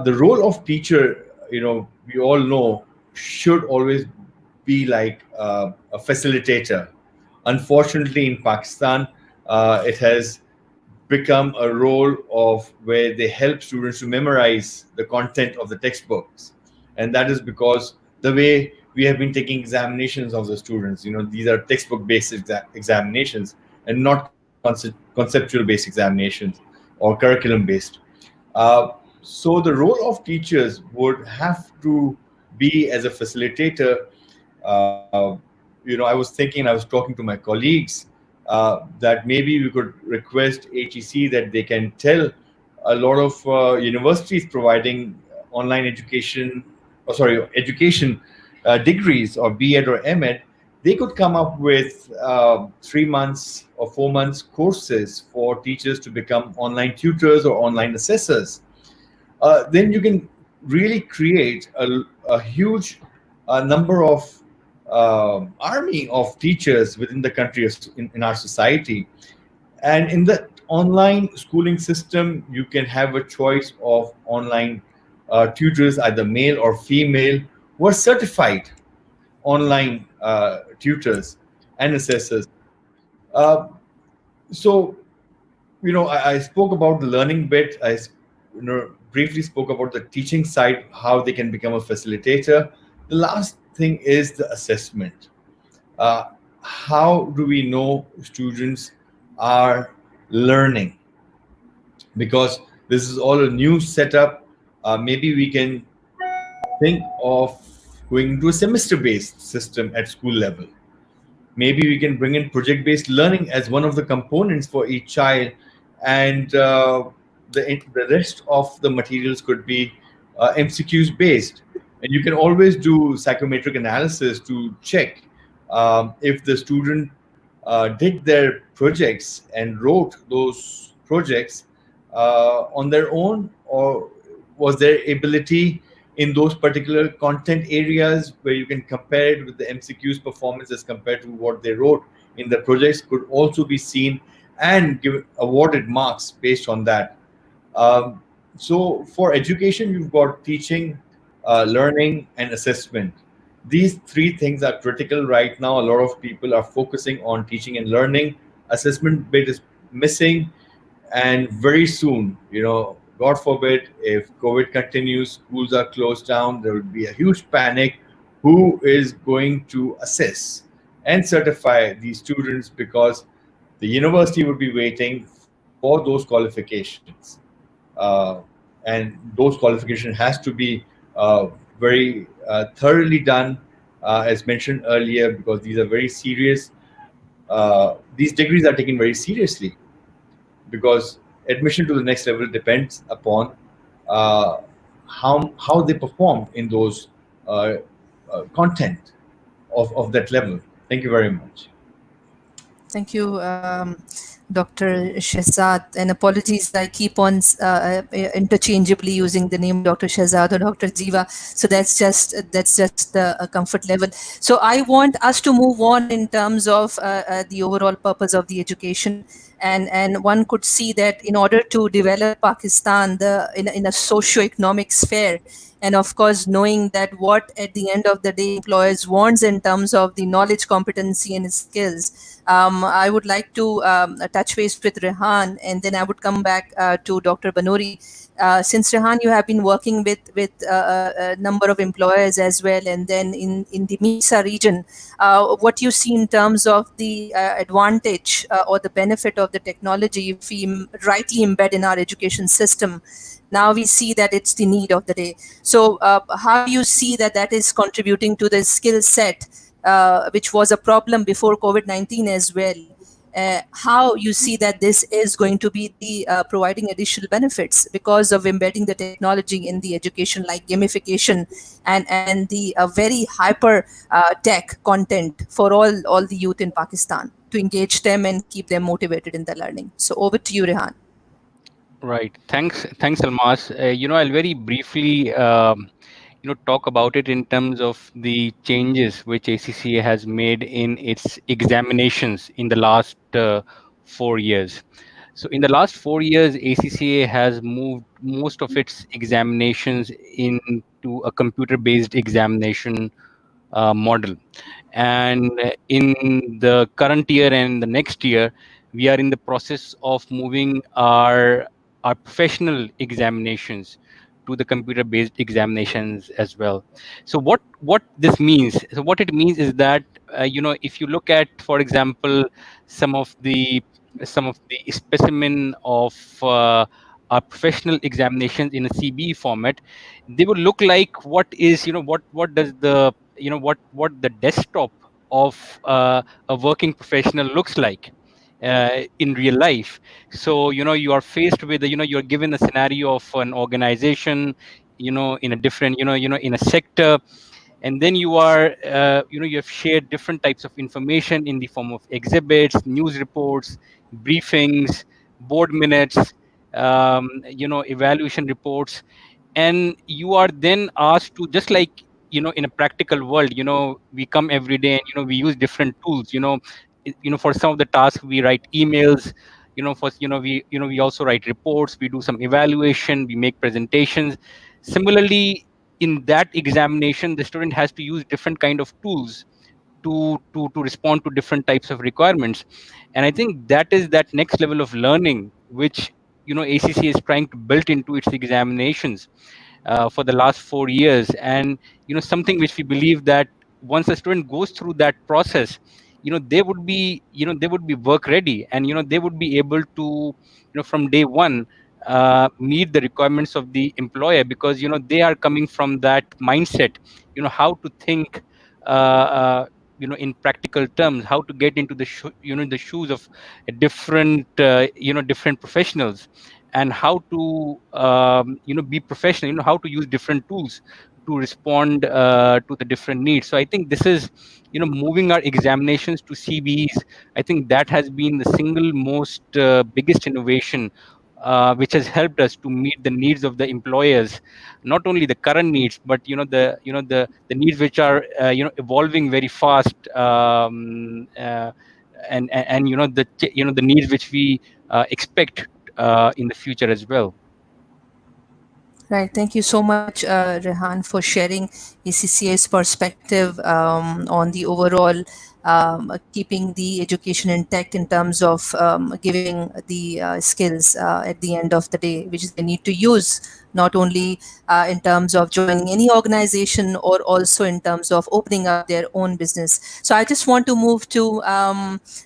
[SPEAKER 3] the role of teacher, we all know, should always be like a facilitator. Unfortunately, in Pakistan, it has become a role of where they help students to memorize the content of the textbooks. And that is because the way we have been taking examinations of the students, these are textbook based examinations, and not conceptual based examinations or curriculum based. So the role of teachers would have to be as a facilitator. I was talking to my colleagues that maybe we could request HEC that they can tell a lot of universities providing online education degrees, or B.Ed or M.Ed. They could come up with 3 months or 4 months courses for teachers to become online tutors or online assessors. Then you can really create a huge number of army of teachers within the country, in our society. And in the online schooling system, you can have a choice of online tutors, either male or female, who are certified online tutors and assessors. Uh, so, I spoke about the learning bit. Briefly spoke about the teaching side, how they can become a facilitator. The last thing is the assessment. uh, how do we know students are learning? Because this is all a new setup. Maybe we can think of going to a semester based system at school level. Maybe we can bring in project based learning as one of the components for each child, and the rest of the materials could be MCQs based. And you can always do psychometric analysis to check if the student did their projects and wrote those projects on their own, or was their ability in those particular content areas where you can compare it with the MCQ's performance as compared to what they wrote in the projects, could also be seen and give awarded marks based on that. So for education, you've got teaching, learning, and assessment. These three things are critical right now. A lot of people are focusing on teaching and learning. Assessment bit is missing, and very soon, God forbid, if COVID continues, schools are closed down, there will be a huge panic. Who is going to assess and certify these students? Because the university would be waiting for those qualifications. uh, and those qualifications has to be very thoroughly done, as mentioned earlier, because these are very serious. These degrees are taken very seriously, because admission to the next level depends upon uh, how they perform in those content of that level. Thank you very much.
[SPEAKER 1] Thank you, Dr. Shehzad. And apologies, I keep on interchangeably using the name Dr. Shehzad or Dr. Jeeva. So that's just the comfort level. So I want us to move on in terms of the overall purpose of the education. And one could see that in order to develop Pakistan in a socio-economic sphere, and of course knowing that what at the end of the day employers wants in terms of the knowledge, competency, and skills, I would like to touch base with Rehan, and then I would come back to Dr. Banuri. Since Rehan, you have been working with a number of employers as well, and then in the MISA region, what you see in terms of the advantage or the benefit of the technology, if we rightly embed in our education system, now we see that it's the need of the day. So how do you see that that is contributing to the skill set, which was a problem before COVID-19 as well? How you see that this is going to be the providing additional benefits because of embedding the technology in the education, like gamification and the very hyper tech content for all the youth in Pakistan to engage them and keep them motivated in their learning. So over to you, Rehan.
[SPEAKER 4] Right. Thanks, Almas. I'll very briefly, talk about it in terms of the changes which ACCA has made in its examinations in the last 4 years. So in the last 4 years, ACCA has moved most of its examinations into a computer-based examination model. And in the current year and the next year, we are in the process of moving our professional examinations to the computer-based examinations as well. So what this means? So what it means is that if you look at, for example, some of the specimen of our professional examinations in a CB format, they would look like what does the what the desktop of a working professional looks like in real life. So you are faced with you're given a scenario of an organization, in a different in a sector, and then you are you have shared different types of information in the form of exhibits, news reports, briefings, board minutes, evaluation reports, and you are then asked to, just like in a practical world, we come every day and we use different tools. For some of the tasks we write emails. For we also write reports, we do some evaluation, we make presentations. Similarly, in that examination, the student has to use different kind of tools to respond to different types of requirements. And I think that is that next level of learning which ACC is trying to build into its examinations for the last 4 years. And something which we believe that once a student goes through that process, they would be work ready, and they would be able to from day one meet the requirements of the employer, because they are coming from that mindset, how to think in practical terms, how to get into the shoes of different different professionals, and how to be professional, how to use different tools to respond to the different needs. So I think this is moving our examinations to CBEs. I think that has been the single most biggest innovation which has helped us to meet the needs of the employers, not only the current needs, but the needs which are evolving very fast, and the needs which we expect in the future as well.
[SPEAKER 1] Right. Thank you so much, Rehan, for sharing ACCA's perspective on the overall keeping the education intact in terms of giving the skills at the end of the day, which they need to use, not only in terms of joining any organization or also in terms of opening up their own business. So I just want to move to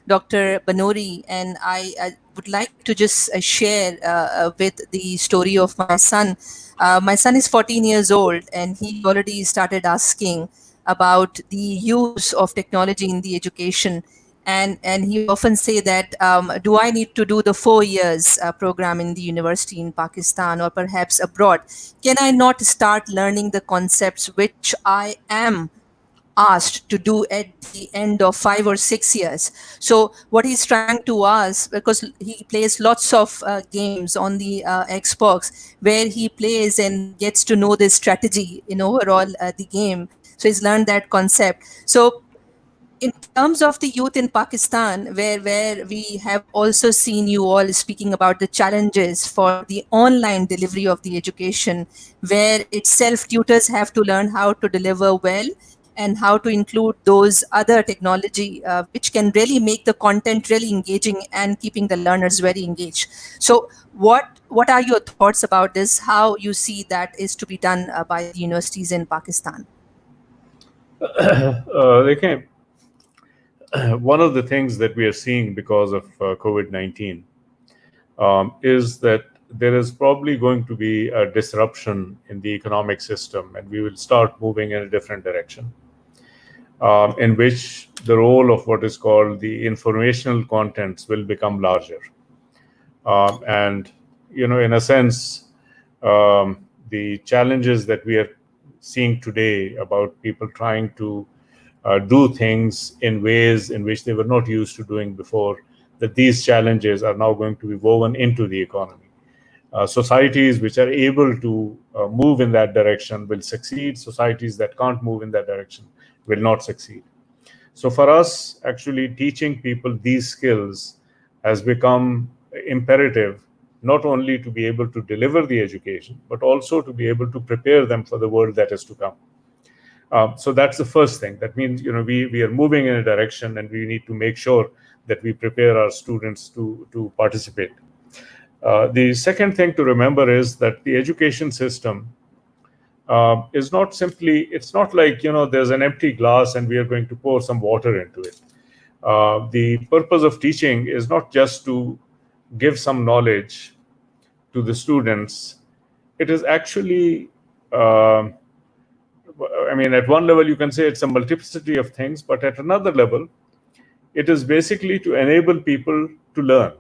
[SPEAKER 1] Dr. Banuri, and I would like to just share with the story of my son. My son is 14 years old, and he already started asking about the use of technology in the education. And he often say that, do I need to do the 4 years program in the university in Pakistan or perhaps abroad? Can I not start learning the concepts which I am asked to do at the end of 5 or 6 years? So what he's trying to ask, because he plays lots of games on the Xbox, where he plays and gets to know the strategy in overall the game. So he's learned that concept. So in terms of the youth in Pakistan, where we have also seen you all speaking about the challenges for the online delivery of the education, where itself tutors have to learn how to deliver well and how to include those other technology which can really make the content really engaging and keeping the learners very engaged. So what are your thoughts about this? How you see that is to be done by the universities in Pakistan?
[SPEAKER 2] They came. One of the things that we are seeing because of COVID-19 is that there is probably going to be a disruption in the economic system, and we will start moving in a different direction, in which the role of what is called the informational contents will become larger. And, in a sense, the challenges that we are seeing today about people trying to do things in ways in which they were not used to doing before, that these challenges are now going to be woven into the economy. Societies which are able to move in that direction will succeed. Societies that can't move in that direction will not succeed. So for us, actually teaching people these skills has become imperative, not only to be able to deliver the education, but also to be able to prepare them for the world that is to come. So that's the first thing. That means, we are moving in a direction, and we need to make sure that we prepare our students to participate. The second thing to remember is that the education system is not simply, it's not like, there's an empty glass and we are going to pour some water into it. The purpose of teaching is not just to give some knowledge to the students. It is actually, at one level you can say it's a multiplicity of things, but at another level, it is basically to enable people to learn.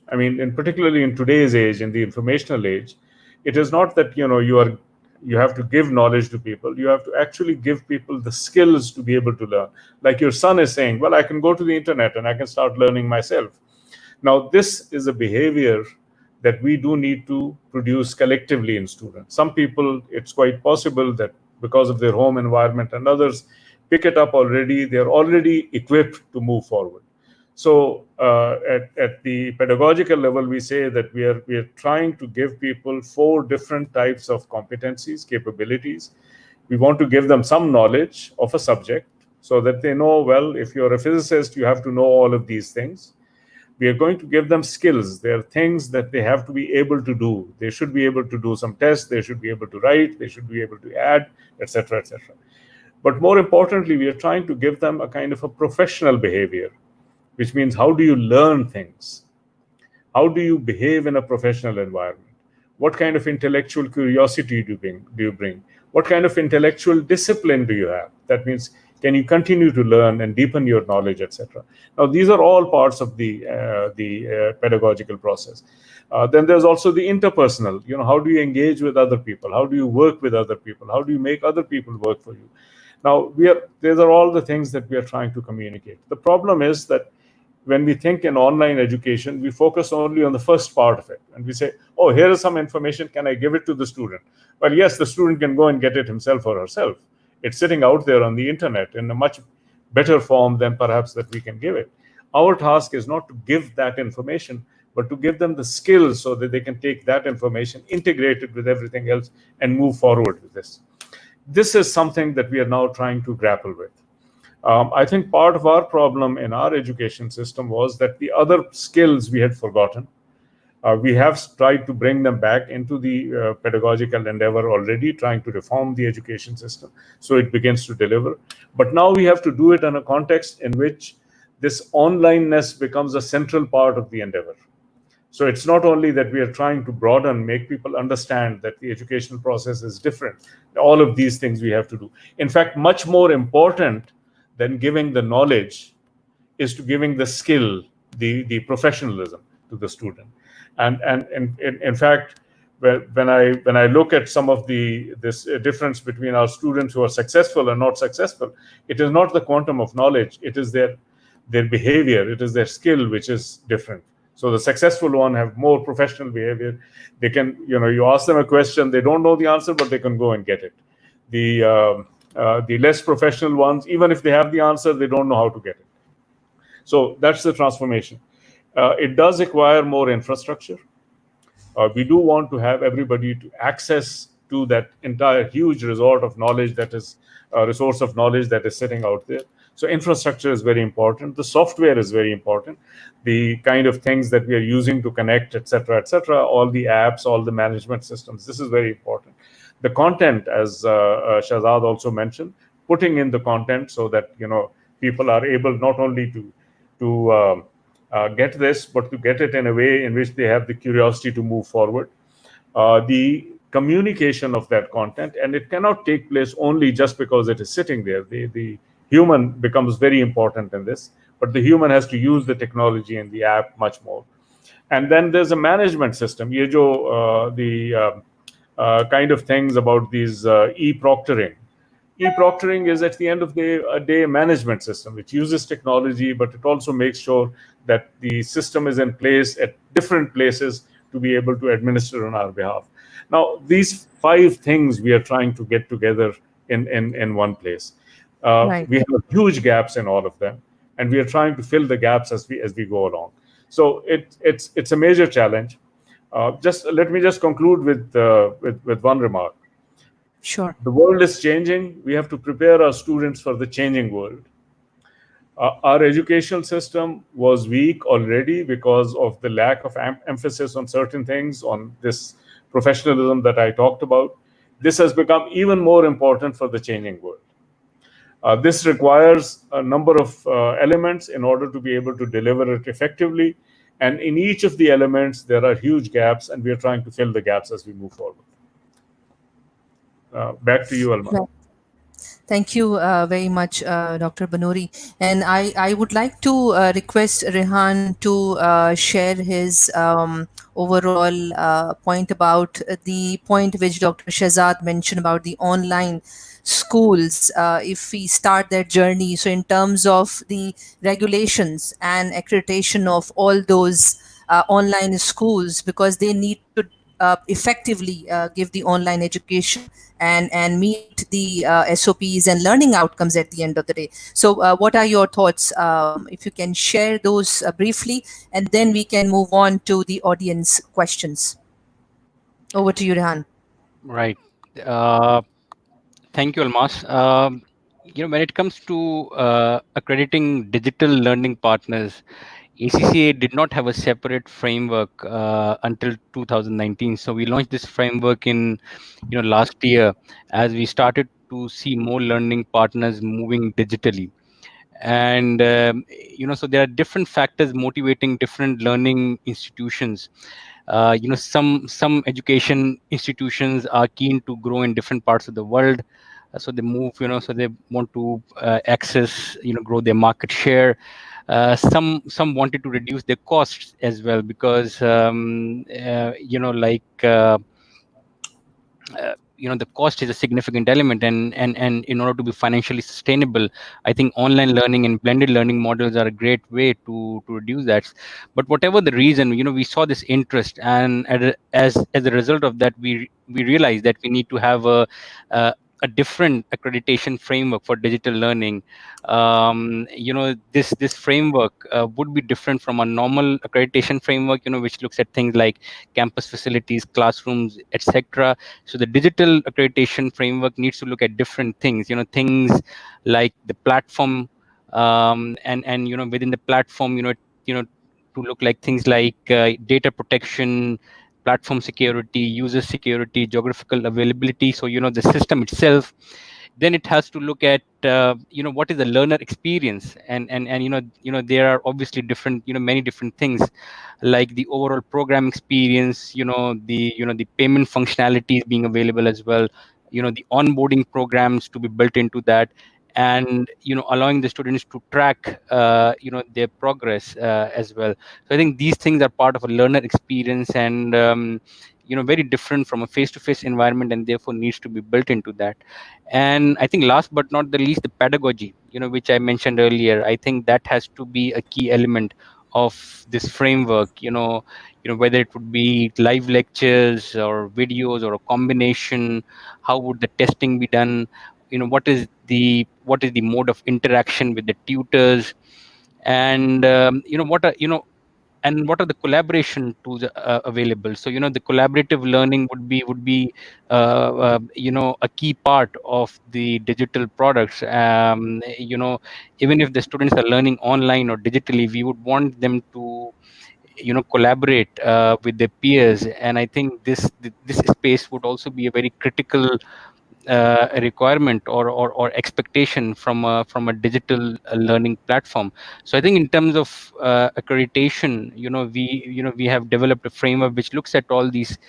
[SPEAKER 2] And particularly in today's age, in the informational age, it is not that you have to give knowledge to people. You have to actually give people the skills to be able to learn. Like your son is saying, well, I can go to the internet and I can start learning myself. Now, this is a behavior that we do need to produce collectively in students. Some people, it's quite possible that because of their home environment, and others pick it up already. They're already equipped to move forward. So at the pedagogical level, we say that we are trying to give people 4 different types of competencies, capabilities. We want to give them some knowledge of a subject so that they know, well, if you're a physicist, you have to know all of these things. We are going to give them skills. There are things that they have to be able to do. They should be able to do some tests. They should be able to write. They should be able to add, etc., etc. But more importantly, we are trying to give them a kind of a professional behavior, which means how do you learn things? How do you behave in a professional environment? What kind of intellectual curiosity do you bring? What kind of intellectual discipline do you have? That means, can you continue to learn and deepen your knowledge, etc.? Now, these are all parts of the pedagogical process. Then there's also the interpersonal. How do you engage with other people? How do you work with other people? How do you make other people work for you? Now, these are all the things that we are trying to communicate. The problem is that when we think in online education, we focus only on the first part of it. And we say, oh, here is some information. Can I give it to the student? Well, yes, the student can go and get it himself or herself. It's sitting out there on the internet in a much better form than perhaps that we can give it. Our task is not to give that information, but to give them the skills so that they can take that information, integrate it with everything else, and move forward with this. This is something that we are now trying to grapple with. I think part of our problem in our education system was that the other skills we had forgotten. We have tried to bring them back into the pedagogical endeavor already, trying to reform the education system so it begins to deliver. But now we have to do it in a context in which this onlineness becomes a central part of the endeavor. So it's not only that we are trying to broaden, make people understand that the educational process is different. All of these things we have to do. In fact, much more important than giving the knowledge is to giving the skill, the professionalism to the student. And in fact, when I look at some of this difference between our students who are successful and not successful, it is not the quantum of knowledge, it is their behavior, it is their skill which is different. So the successful one have more professional behavior. They can, you ask them a question, they don't know the answer, but they can go and get it. The less professional ones, even if they have the answer, they don't know how to get it. So that's the transformation. It does require more infrastructure. We do want to have everybody to access to that entire huge resource of knowledge that is sitting out there. So infrastructure is very important. The software is very important. The kind of things that we are using to connect, etc., all the apps, all the management systems, this is very important. The content, as Shehzad also mentioned, putting in the content so that people are able not only to get this, but to get it in a way in which they have the curiosity to move forward. The communication of that content, and it cannot take place only just because it is sitting there. The human becomes very important in this, but the human has to use the technology and the app much more. And then there's a management system. Kind of things about these e-proctoring. E-proctoring is at the end of the day a management system. It uses technology, but it also makes sure that the system is in place at different places to be able to administer on our behalf. Now, these 5 things we are trying to get together in one place.
[SPEAKER 1] Right.
[SPEAKER 2] We have huge gaps in all of them, and we are trying to fill the gaps as we go along. So it's a major challenge. Let me conclude with one remark.
[SPEAKER 1] Sure.
[SPEAKER 2] The world is changing. We have to prepare our students for the changing world. Our educational system was weak already because of the lack of emphasis on certain things, on this professionalism that I talked about. This has become even more important for the changing world. This requires a number of elements in order to be able to deliver it effectively. And in each of the elements, there are huge gaps, and we are trying to fill the gaps as we move forward. Back to you, Alma.
[SPEAKER 1] Right. Thank you very much, Dr. Banuri. And I would like to request Rehan to share his overall point about the point which Dr. Shehzad mentioned about the online schools, if we start that journey. So in terms of the regulations and accreditation of all those online schools, because they need to effectively give the online education and meet the SOPs and learning outcomes at the end of the day. So what are your thoughts? If you can share those briefly, and then we can move on to the audience questions. Over to you, Rehan.
[SPEAKER 4] Right. Thank you, Almas. When it comes to accrediting digital learning partners, ACCA did not have a separate framework until 2019. So we launched this framework in, last year, as we started to see more learning partners moving digitally. And so there are different factors motivating different learning institutions. Some education institutions are keen to grow in different parts of the world, so they move, so they want to access, grow their market share. Some wanted to reduce their costs as well, because the cost is a significant element, and in order to be financially sustainable, I think online learning and blended learning models are a great way to reduce that. But whatever the reason, we saw this interest, and as a result of that, we realized that we need to have a different accreditation framework for digital learning. This framework would be different from a normal accreditation framework, which looks at things like campus facilities, classrooms, etc. So the digital accreditation framework needs to look at different things, things like the platform, and within the platform, to look like things like data protection, platform security, user security, geographical availability. So the system itself. Then it has to look at what is the learner experience, and there are obviously different, many different things, like the overall program experience, the payment functionalities being available as well, the onboarding programs to be built into that, and allowing the students to track their progress as well. So I think these things are part of a learner experience, and very different from a face-to-face environment, and therefore needs to be built into that. And I think last but not the least, the pedagogy, which I mentioned earlier, I think that has to be a key element of this framework, whether it would be live lectures or videos or a combination. How would the testing be done? What is the mode of interaction with the tutors? And what are the collaboration tools available? So the collaborative learning would be a key part of the digital products. Even if the students are learning online or digitally, we would want them to collaborate with their peers. And I think this space would also be a very critical requirement or expectation from a digital learning platform. So I think in terms of accreditation, we have developed a framework which looks at all these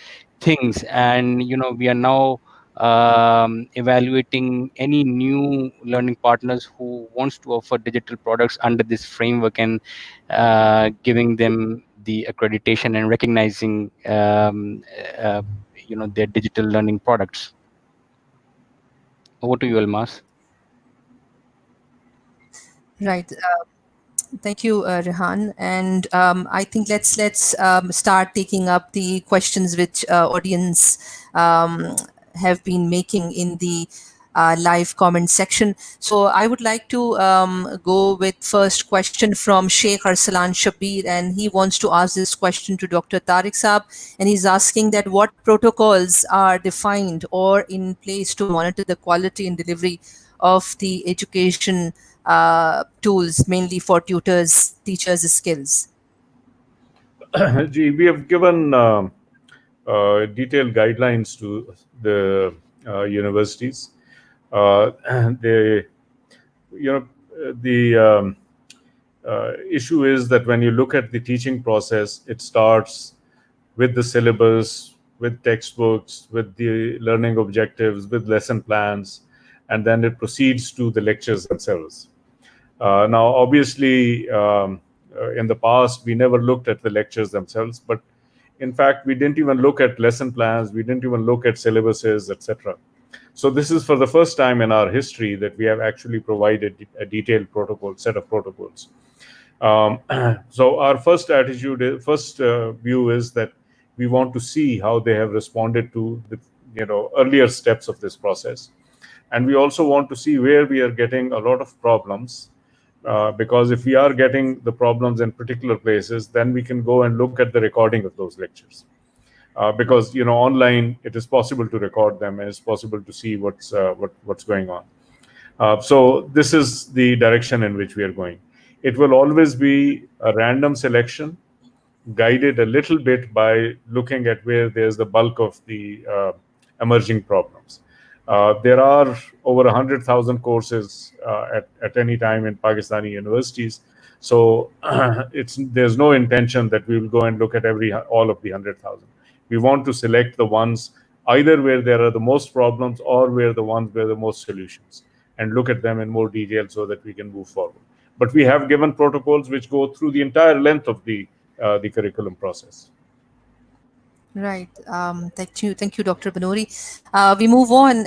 [SPEAKER 4] things, and we are now evaluating any new learning partners who wants to offer digital products under this framework, and giving them the accreditation and recognizing their digital learning products. Over to you, Almas.
[SPEAKER 1] Right. Thank you, Rehan. And I think let's start taking up the questions which audience have been making in the live comment section. So I would like to go with first question from Sheikh Arsalan Shabir, and he wants to ask this question to Dr. Tariq Saab, and he's asking that what protocols are defined or in place to monitor the quality and delivery of the education tools, mainly for tutors, teachers' skills.
[SPEAKER 2] We have given detailed guidelines to the universities. The issue is that when you look at the teaching process, it starts with the syllabus, with textbooks, with the learning objectives, with lesson plans, and then it proceeds to the lectures themselves. Now, obviously, in the past, we never looked at the lectures themselves, but in fact, we didn't even look at lesson plans, we didn't even look at syllabuses, etc. So this is for the first time in our history that we have actually provided a detailed set of protocols. So our first view is that We want to see how they have responded to the earlier steps of this process. And we also want to see where we are getting a lot of problems, because if we are getting the problems in particular places, then we can go and look at the recording of those lectures. Because online it is possible to record them, and it's possible to see what's going on. So this is the direction in which we are going. It will always be a random selection, guided a little bit by looking at where there's the bulk of the emerging problems. There are over 100,000 courses at any time in Pakistani universities. So there's no intention that we will go and look at all of the 100,000. We want to select the ones either where there are the most problems or where the most solutions, and look at them in more detail so that we can move forward. But we have given protocols which go through the entire length of the curriculum process.
[SPEAKER 1] Right. Thank you, Dr. Banuri. We move on.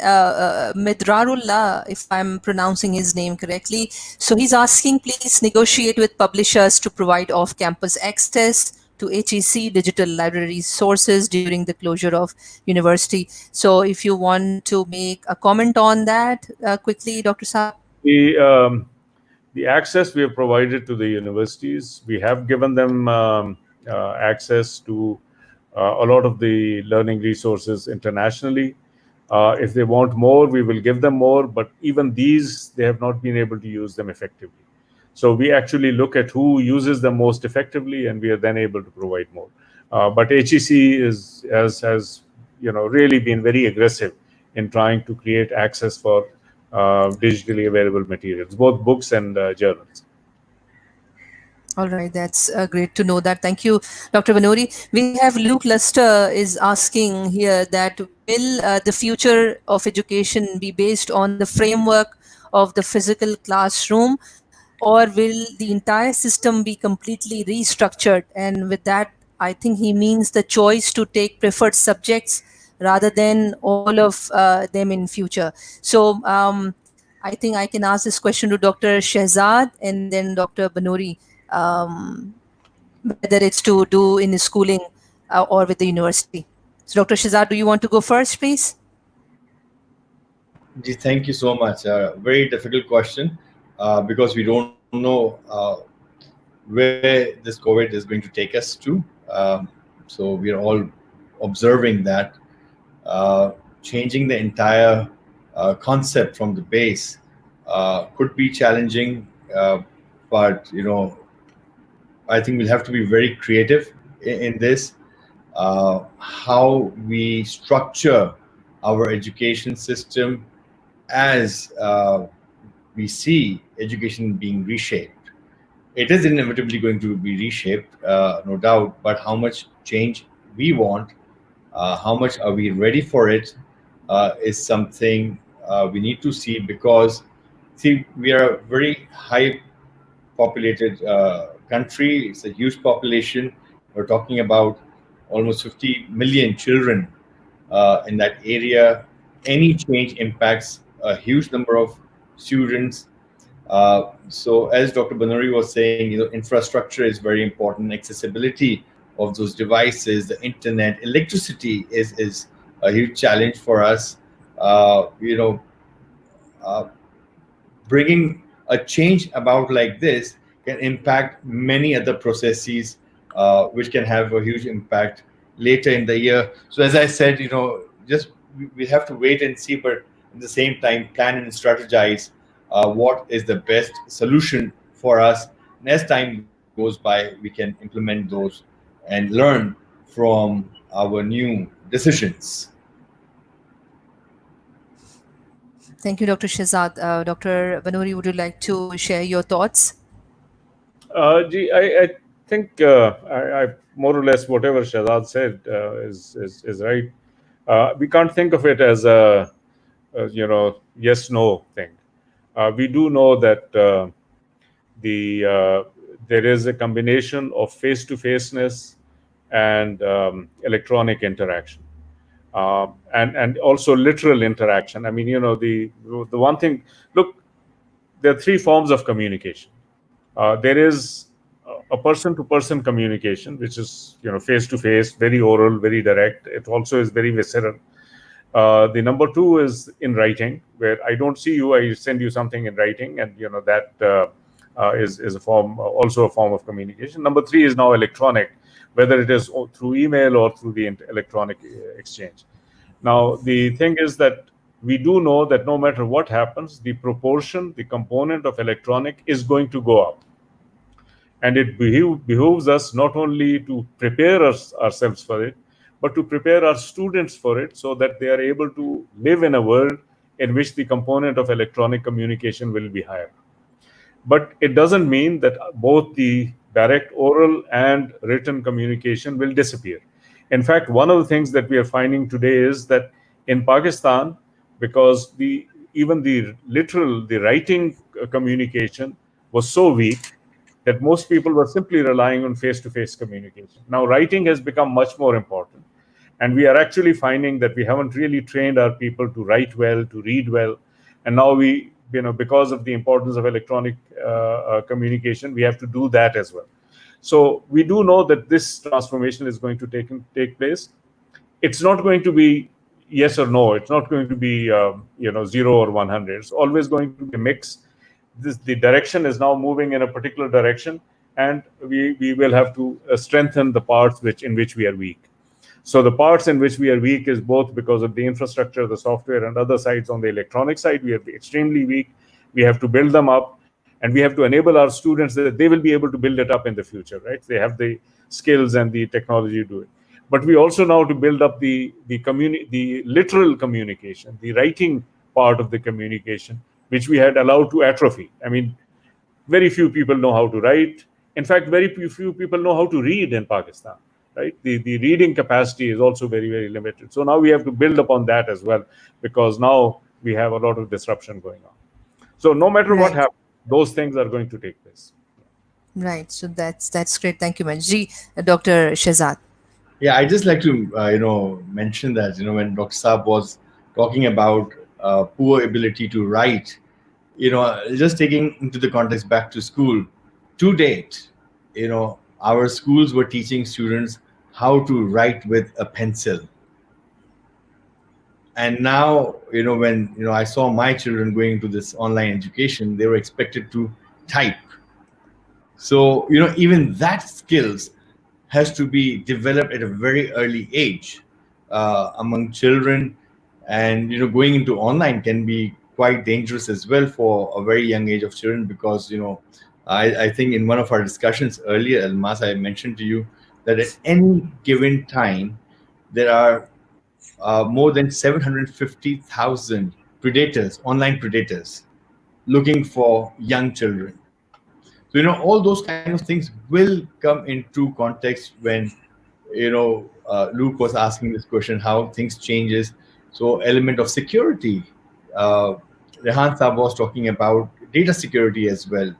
[SPEAKER 1] Midrarullah, if I'm pronouncing his name correctly. So he's asking, please negotiate with publishers to provide off-campus access to HEC digital library sources during the closure of university. So if you want to make a comment on that quickly, Dr. Saab.
[SPEAKER 2] The access we have provided to the universities, we have given them access to a lot of the learning resources internationally. If they want more, we will give them more, but even these, they have not been able to use them effectively. So we actually look at who uses them most effectively, and we are then able to provide more. But HEC has really been very aggressive in trying to create access for digitally available materials, both books and journals.
[SPEAKER 1] All right, that's great to know that. Thank you, Dr. Banuri. We have Luke Luster is asking here that will the future of education be based on the framework of the physical classroom, or will the entire system be completely restructured? And with that, I think he means the choice to take preferred subjects rather than all of them in future. So I think I can ask this question to Dr. Shehzad and then Dr. Banuri, whether it's to do in the schooling or with the university. So Dr. Shehzad, do you want to go first, please?
[SPEAKER 3] Thank you so much. Very difficult question because we don't know where this COVID is going to take us to. So we are all observing that. Changing the entire concept from the base could be challenging, but I think we'll have to be very creative in this. How we structure our education system as we see education being reshaped. It is inevitably going to be reshaped, no doubt, but how much change we want, how much are we ready for it, is something we need to see, because we are a very high populated country. It's a huge population. We're talking about almost 50 million children in that area. Any change impacts a huge number of students. So as Dr. Banuri was saying, infrastructure is very important. Accessibility of those devices, the internet, electricity is a huge challenge for us. Bringing a change about like this can impact many other processes, which can have a huge impact later in the year. So as I said, just we have to wait and see, but at the same time, plan and strategize what is the best solution for us. And as time goes by, we can implement those and learn from our new decisions.
[SPEAKER 1] Thank you, Dr. Shehzad. Dr. Banuri, would you like to share your thoughts?
[SPEAKER 2] I think I more or less whatever Shehzad said is right. We can't think of it as a yes/no thing. We do know that there is a combination of face-to-faceness and electronic interaction, and also literal interaction. I mean, the one thing. Look, there are three forms of communication. There is a person-to-person communication, which is face-to-face, very oral, very direct. It also is very visceral. The number two is in writing, where I don't see you, I send you something in writing, and that is a form, also a form of communication. Number three is now electronic, whether it is through email or through the electronic exchange. Now, the thing is that we do know that no matter what happens, the proportion, the component of electronic is going to go up. And it behooves us not only to prepare ourselves for it, but to prepare our students for it so that they are able to live in a world in which the component of electronic communication will be higher. But it doesn't mean that both the direct oral and written communication will disappear. In fact, one of the things that we are finding today is that in Pakistan, because even the writing communication was so weak, that most people were simply relying on face-to-face communication. Now, writing has become much more important. And we are actually finding that we haven't really trained our people to write well, to read well. And now because of the importance of electronic communication, we have to do that as well. So we do know that this transformation is going to take place. It's not going to be yes or no. It's not going to be 0 or 100. It's always going to be a mix. The direction is now moving in a particular direction, and we will have to strengthen the parts in which we are weak. So the parts in which we are weak is both because of the infrastructure, the software, and other sides. On the electronic side, we are extremely weak. We have to build them up, and we have to enable our students that they will be able to build it up in the future, right? They have the skills and the technology to do it. But we also now to build up the literal communication, the writing part of the communication, which we had allowed to atrophy. I mean, very few people know how to write. In fact, very few people know how to read in Pakistan, right? The reading capacity is also very, very limited. So now we have to build upon that as well, because now we have a lot of disruption going on. So no matter what happens, those things are going to take place.
[SPEAKER 1] Right. So that's great. Thank you, Manji. Dr. Shehzad.
[SPEAKER 3] Yeah, I just like to mention that when Dr. Saab was talking about poor ability to write, just taking into the context back to school, to date, our schools were teaching students how to write with a pencil. And now, when I saw my children going into this online education, they were expected to type. So even that skills has to be developed at a very early age among children, and going into online can be quite dangerous as well for a very young age of children, because I think in one of our discussions earlier, Almas, I mentioned to you that at any given time there are more than 750,000 predators, online predators, looking for young children. So all those kind of things will come into context when Luke was asking this question, how things changes. So element of security, Rehan Saab was talking about data security as well.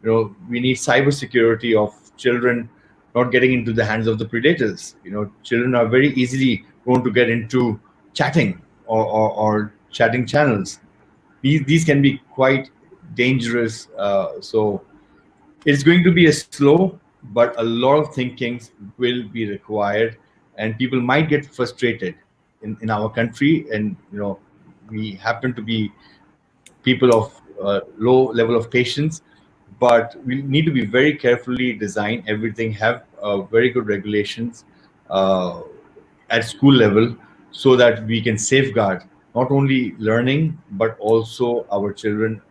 [SPEAKER 3] We need cyber security of children not getting into the hands of the predators. Children are very easily prone to get into chatting or chatting channels. These can be quite dangerous. So it's going to be a slow, but a lot of thinking will be required, and people might get frustrated in our country. And we happen to be people of low level of patience, but we need to be very carefully design everything, have very good regulations at school level, so that we can safeguard not only learning but also our children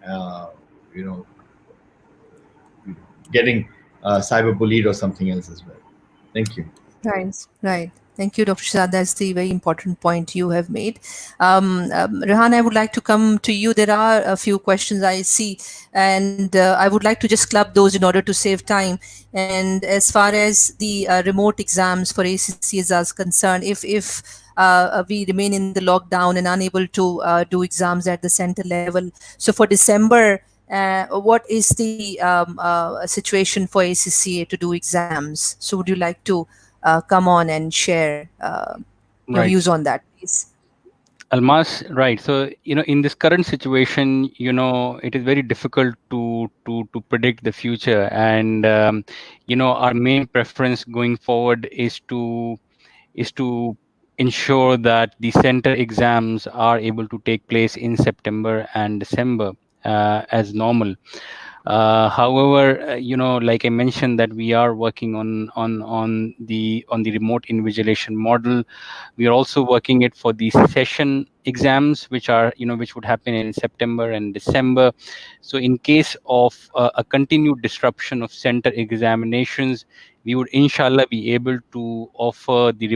[SPEAKER 3] getting cyberbullied or something else as well. Thank you.
[SPEAKER 1] Right. Thank you, Dr. Shehzad. That's the very important point you have made. Rehan, I would like to come to you. There are a few questions I see, and I would like to just club those in order to save time. And as far as the remote exams for ACCA is concerned, if we remain in the lockdown and unable to do exams at the center level, so for December, what is the situation for ACCA to do exams? So would you like to come on and share your
[SPEAKER 4] Right.
[SPEAKER 1] views on that, please?
[SPEAKER 4] Almas, right. So, in this current situation, it is very difficult to predict the future. And, our main preference going forward is to ensure that the center exams are able to take place in September and December as normal. However, like I mentioned, that we are working on the remote invigilation model. We are also working it for the session exams, which would happen in September and December. So, in case of a continued disruption of center examinations, we would inshallah be able to offer the the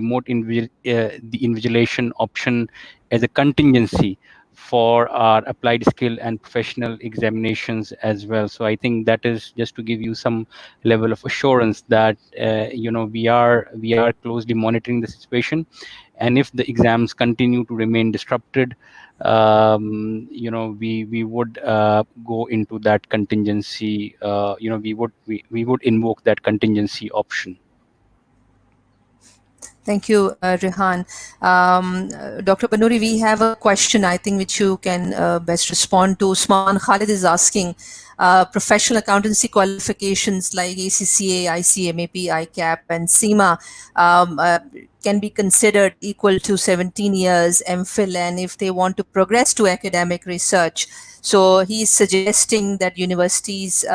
[SPEAKER 4] invigilation option as a contingency for our applied skill and professional examinations as well. So I think that is just to give you some level of assurance that we are closely monitoring the situation, and if the exams continue to remain disrupted, we would go into that contingency. We would invoke that contingency option.
[SPEAKER 1] Thank you, Rehan. Dr. Banuri, we have a question, I think, which you can best respond to. Usman Khalid is asking, professional accountancy qualifications like ACCA, ICA, maybe ICAP, and CIMA can be considered equal to 17 years MPhil, and if they want to progress to academic research. So he's suggesting that universities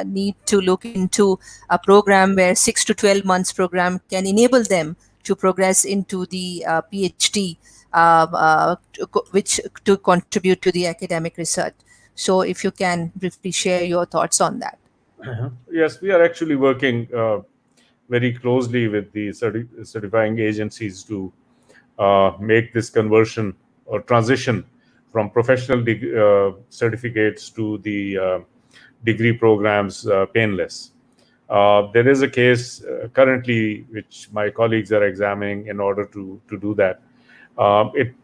[SPEAKER 1] need to look into a program where 6 to 12 months program can enable them to progress into the PhD, which to contribute to the academic research. So if you can briefly share your thoughts on that.
[SPEAKER 2] Yes, we are actually working very closely with the certifying agencies to make this conversion or transition from professional certificates to the degree programs painless. There is a case currently which my colleagues are examining in order to do that.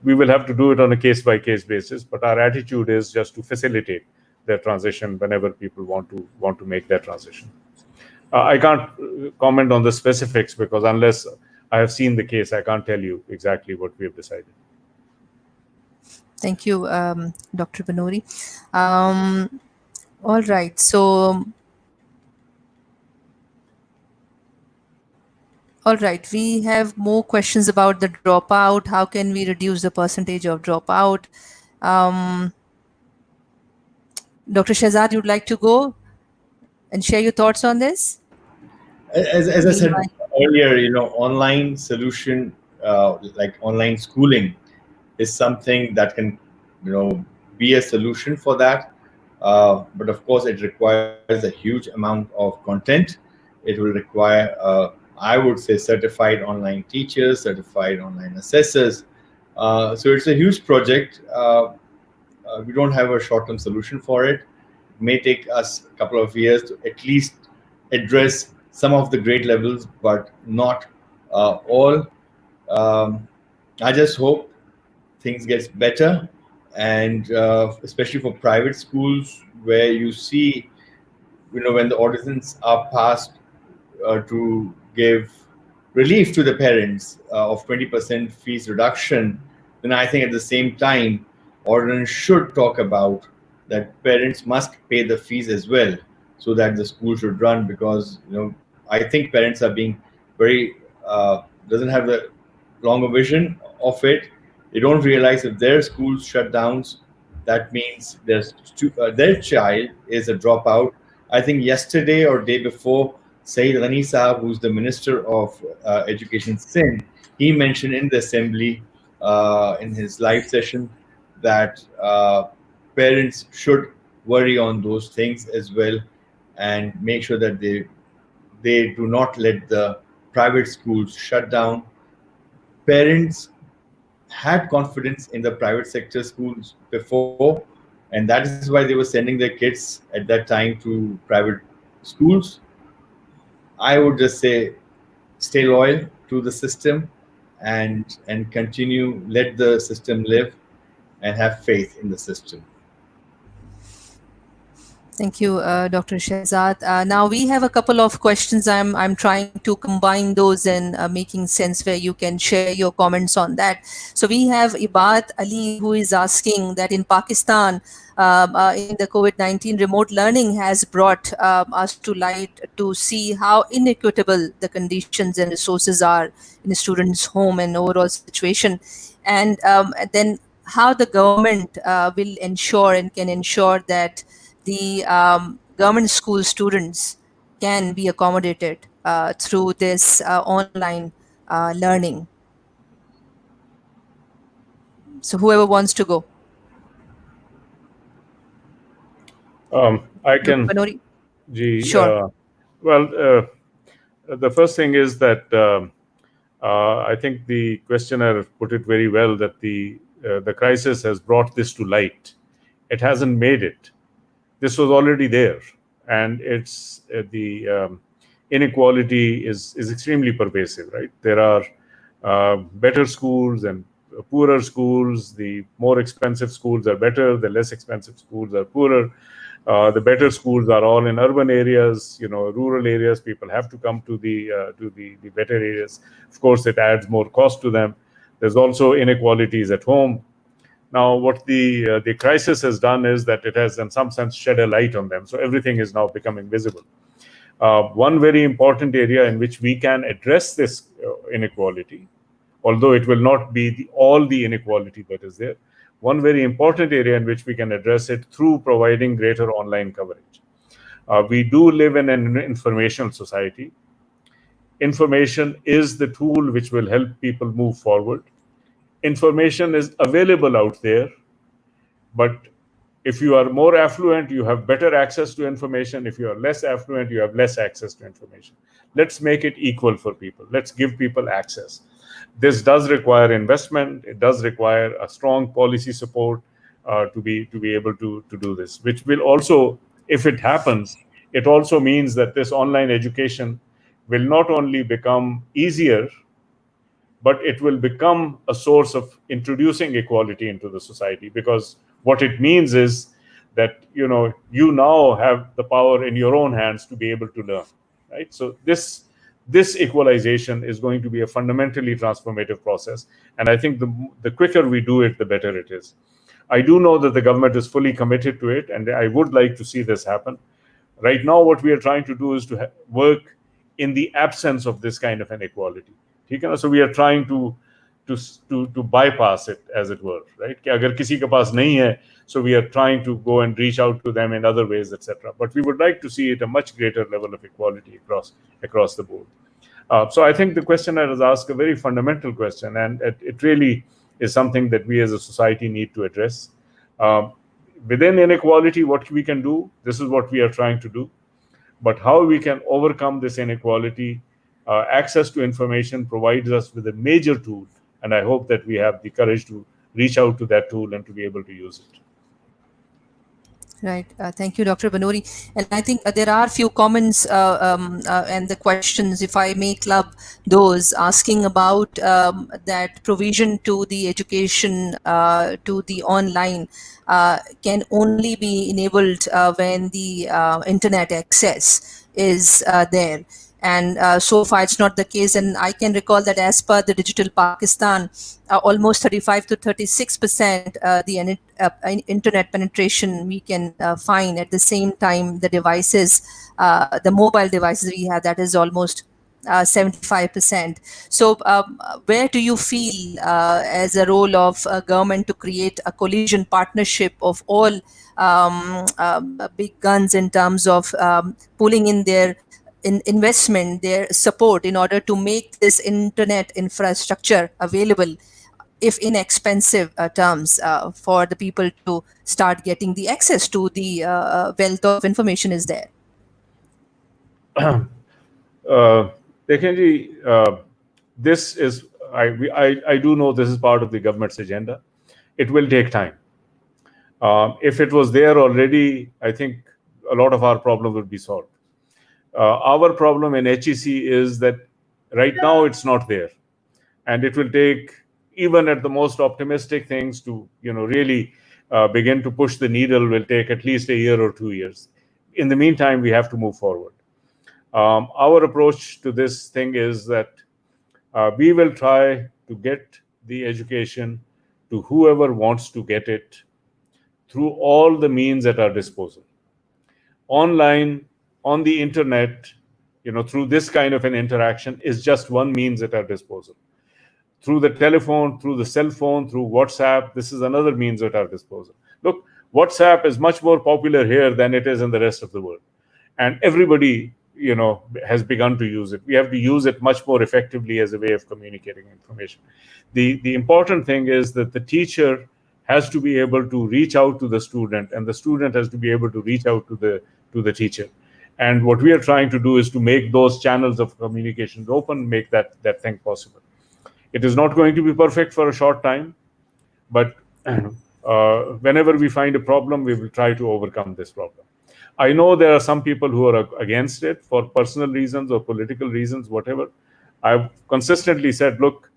[SPEAKER 2] We will have to do it on a case-by-case basis, but our attitude is just to facilitate their transition whenever people want to make that transition. I can't comment on the specifics because unless I have seen the case, I can't tell you exactly what we have decided.
[SPEAKER 1] Thank you, Dr. Banuri. All right, so all right, we have more questions about the dropout. How can we reduce the percentage of dropout? Dr. Shehzad, you'd like to go and share your thoughts on this?
[SPEAKER 3] As I said earlier, online solution like online schooling is something that can, be a solution for that. But of course, it requires a huge amount of content. It will require, I would say, certified online teachers, certified online assessors. So it's a huge project. We don't have a short-term solution for it. It may take us a couple of years to at least address some of the grade levels, but not all. I just hope things get better, and especially for private schools where you see, when the ordinances are passed to give relief to the parents of 20% fees reduction, then I think at the same time, ordinance should talk about that parents must pay the fees as well, so that the school should run, because I think parents are being very doesn't have the longer vision of it. They don't realize if their schools shut down, that means their child is a dropout. I think yesterday or day before, Saeed Ghani Saab, who's the Minister of Education Sindh, he mentioned in the assembly in his live session that parents should worry on those things as well, and make sure that they do not let the private schools shut down. Parents had confidence in the private sector schools before, and that is why they were sending their kids at that time to private schools. I would just say stay loyal to the system and continue, let the system live, and have faith in the system.
[SPEAKER 1] Thank you, Dr. Shehzad. Now we have a couple of questions. I'm trying to combine those and making sense where you can share your comments on that. So we have Ibad Ali who is asking that in Pakistan, in the COVID-19, remote learning has brought us to light to see how inequitable the conditions and resources are in a student's home and overall situation, and then how the government will ensure and can ensure that the government school students can be accommodated through this online learning. So whoever wants to go.
[SPEAKER 2] I
[SPEAKER 1] Dr.
[SPEAKER 2] can,
[SPEAKER 1] Banuri?
[SPEAKER 2] Ji.
[SPEAKER 1] Sure.
[SPEAKER 2] Well, the first thing is that I think the questioner put it very well, that the crisis has brought this to light. It hasn't made it. This was already there, and it's the inequality is extremely pervasive. Right? There are better schools and poorer schools. The more expensive schools are better. The less expensive schools are poorer. The better schools are all in urban areas. Rural areas, people have to come to the better areas. Of course, it adds more cost to them. There's also inequalities at home. Now, what the crisis has done is that it has, in some sense, shed a light on them. So everything is now becoming visible. One very important area in which we can address this inequality, although it will not be all the inequality that is there, one very important area in which we can address it through providing greater online coverage. We do live in an informational society. Information is the tool which will help people move forward. Information is available out there, but if you are more affluent, you have better access to information. If you are less affluent, you have less access to information. Let's make it equal for people. Let's give people access. This does require investment. It does require a strong policy support to be able to do this, which will also, if it happens, it also means that this online education will not only become easier, but it will become a source of introducing equality into the society, because what it means is that you now have the power in your own hands to be able to learn, right? So this equalization is going to be a fundamentally transformative process, and I think the quicker we do it, the better it is. I do know that the government is fully committed to it, and I would like to see this happen. Right now, what we are trying to do is to work in the absence of this kind of inequality. So we are trying to bypass it, as it were, right? कि अगर किसी के पास नहीं है, so we are trying to go and reach out to them in other ways, etc. But we would like to see it a much greater level of equality across the board. So I think the questioner has asked a very fundamental question, and it really is something that we as a society need to address. Within inequality, what we can do, this is what we are trying to do. But how we can overcome this inequality, access to information provides us with a major tool, and I hope that we have the courage to reach out to that tool and to be able to use it.
[SPEAKER 1] Right. Thank you, Dr. Banuri. And I think there are a few comments and the questions, if I may club those, asking about that provision to the education to the online can only be enabled when the internet access is there. And so far, it's not the case. And I can recall that as per the Digital Pakistan, almost 35 to 36% the internet penetration we can find. At the same time, the devices, the mobile devices we have, that is almost 75%. So where do you feel as a role of government to create a coalition partnership of all big guns in terms of pulling in their investment, their support in order to make this internet infrastructure available, if inexpensive terms, for the people to start getting the access to the wealth of information is there?
[SPEAKER 2] देखें जी, this is, I do know this is part of the government's agenda. It will take time. If it was there already, I think a lot of our problem would be solved. Our problem in HEC is that right now it's not there, and it will take, even at the most optimistic things, to really begin to push the needle, will take at least a year or 2 years. in the meantime, we have to move forward. Our approach to this thing is that we will try to get the education to whoever wants to get it through all the means at our disposal. Online, on the internet, through this kind of an interaction is just one means at our disposal. Through the telephone, through the cell phone, through WhatsApp, this is another means at our disposal. Look, WhatsApp is much more popular here than it is in the rest of the world. And everybody, has begun to use it. We have to use it much more effectively as a way of communicating information. The important thing is that the teacher has to be able to reach out to the student, and the student has to be able to reach out to the teacher. And what we are trying to do is to make those channels of communication open, make that thing possible. It is not going to be perfect for a short time, but whenever we find a problem, we will try to overcome this problem. I know there are some people who are against it for personal reasons or political reasons, whatever. I've consistently said, look,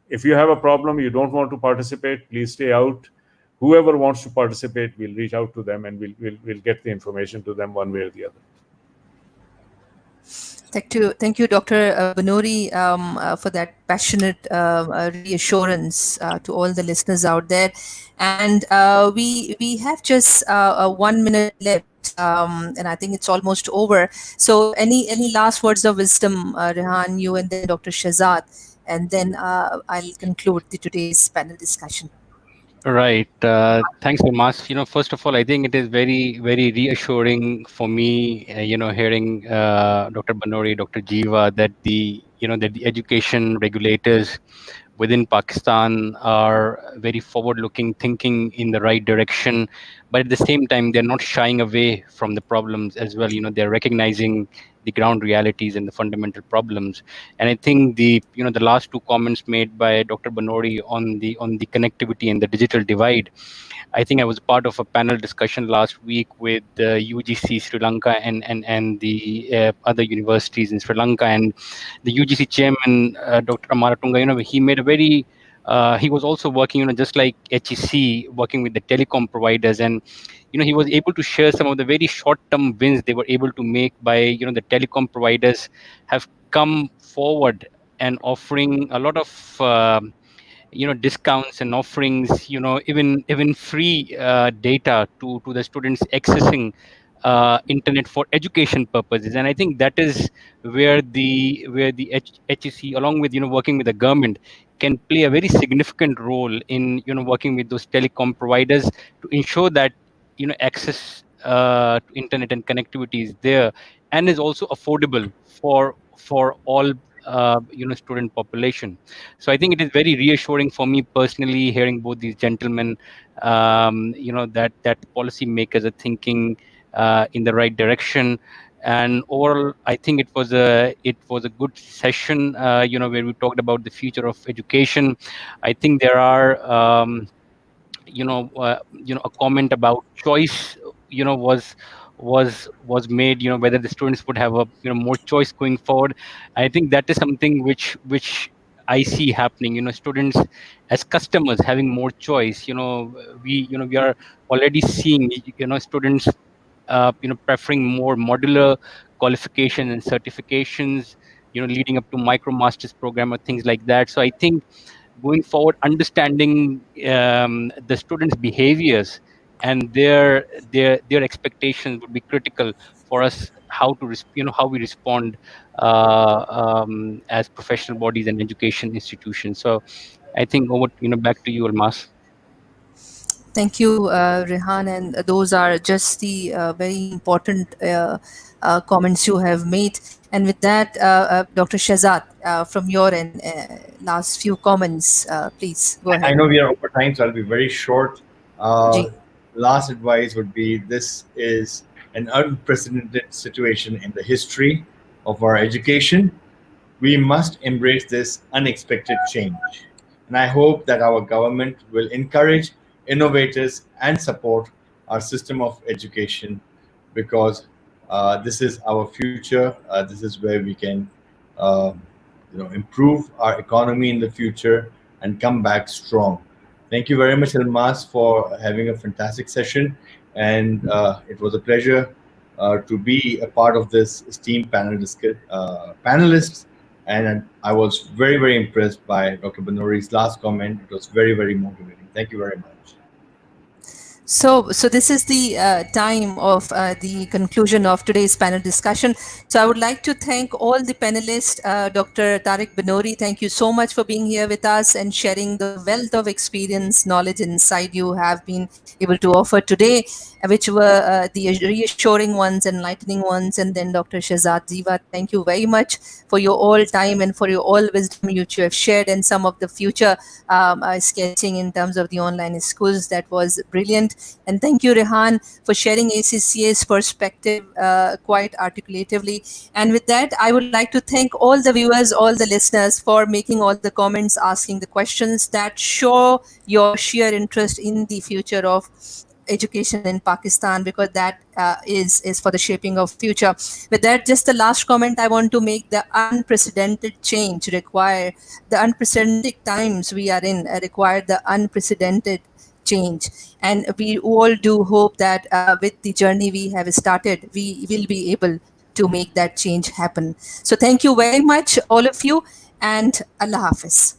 [SPEAKER 2] if you have a problem, you don't want to participate, please stay out. Whoever wants to participate, we'll reach out to them and we'll get the information to them one way or the other.
[SPEAKER 1] Thank you, Dr. Banuri, for that passionate reassurance to all the listeners out there. And we have just 1 minute left, and I think it's almost over. So, any last words of wisdom, Rehan, you, and then Dr. Shehzad, and then I'll conclude today's panel discussion.
[SPEAKER 4] Right. Thanks, Almas. First of all, I think it is very, very reassuring for me, hearing Dr. Banuri, Dr. Jeeva, that the education regulators within Pakistan are very forward-looking, thinking in the right direction, but at the same time, they're not shying away from the problems as well. They're recognizing the ground realities and the fundamental problems. And I think the last two comments made by Dr. Banuri on the connectivity and the digital divide. I think I was part of a panel discussion last week with UGC Sri Lanka and the other universities in Sri Lanka, and the UGC chairman, Dr. Amaratunga, he made a very he was also working, just like HEC, working with the telecom providers, and he was able to share some of the very short-term wins they were able to make by the telecom providers have come forward and offering a lot of discounts and offerings, even free data to the students accessing internet for education purposes. And I think that is where the HEC, along with working with the government, can play a very significant role in working with those telecom providers to ensure that access to internet and connectivity is there and is also affordable for all student population. So I think it is very reassuring for me personally hearing both these gentlemen that policymakers are thinking in the right direction. And overall, I think it was a good session where we talked about the future of education. I think there are a comment about choice was made, whether the students would have a more choice going forward. I think that is something which I see happening, students as customers having more choice. We are already seeing students preferring more modular qualification and certifications, leading up to micro masters program or things like that. So I think going forward, understanding the students' behaviors and their expectations would be critical for us how we respond as professional bodies and education institutions. So I think back to you, Almas.
[SPEAKER 1] Thank you, Rehan, and those are just the very important comments you have made. And with that, Dr. Shehzad, from your end, last few comments, please go ahead.
[SPEAKER 3] I know we are over time, so I'll be very short. Last advice would be, this is an unprecedented situation in the history of our education. We must embrace this unexpected change. And I hope that our government will encourage innovators and support our system of education, because this is our future. This is where we can improve our economy in the future and come back strong. Thank you very much, Almas, for having a fantastic session, and it was a pleasure to be a part of this esteemed panelists. And I was very, very impressed by Dr. Banuri's last comment. It was very, very motivating. Thank you very much.
[SPEAKER 1] So this is the time of the conclusion of today's panel discussion. So I would like to thank all the panelists. Dr. Tariq Banuri, thank you so much for being here with us and sharing the wealth of experience, knowledge, and insight you have been able to offer today, which were the reassuring ones, enlightening ones. And then Dr. Shehzad Jeeva, thank you very much for your all time and for your all wisdom which you have shared, and some of the future sketching in terms of the online schools. That was brilliant. And thank you, Rehan, for sharing ACCA's perspective quite articulatively. And with that, I would like to thank all the viewers, all the listeners for making all the comments, asking the questions that show your sheer interest in the future of education in Pakistan, because that is for the shaping of future. With that, just the last comment I want to make: the unprecedented change require, the unprecedented times we are in require the unprecedented change. And we all do hope that with the journey we have started, we will be able to make that change happen. So thank you very much, all of you, and Allah Hafiz.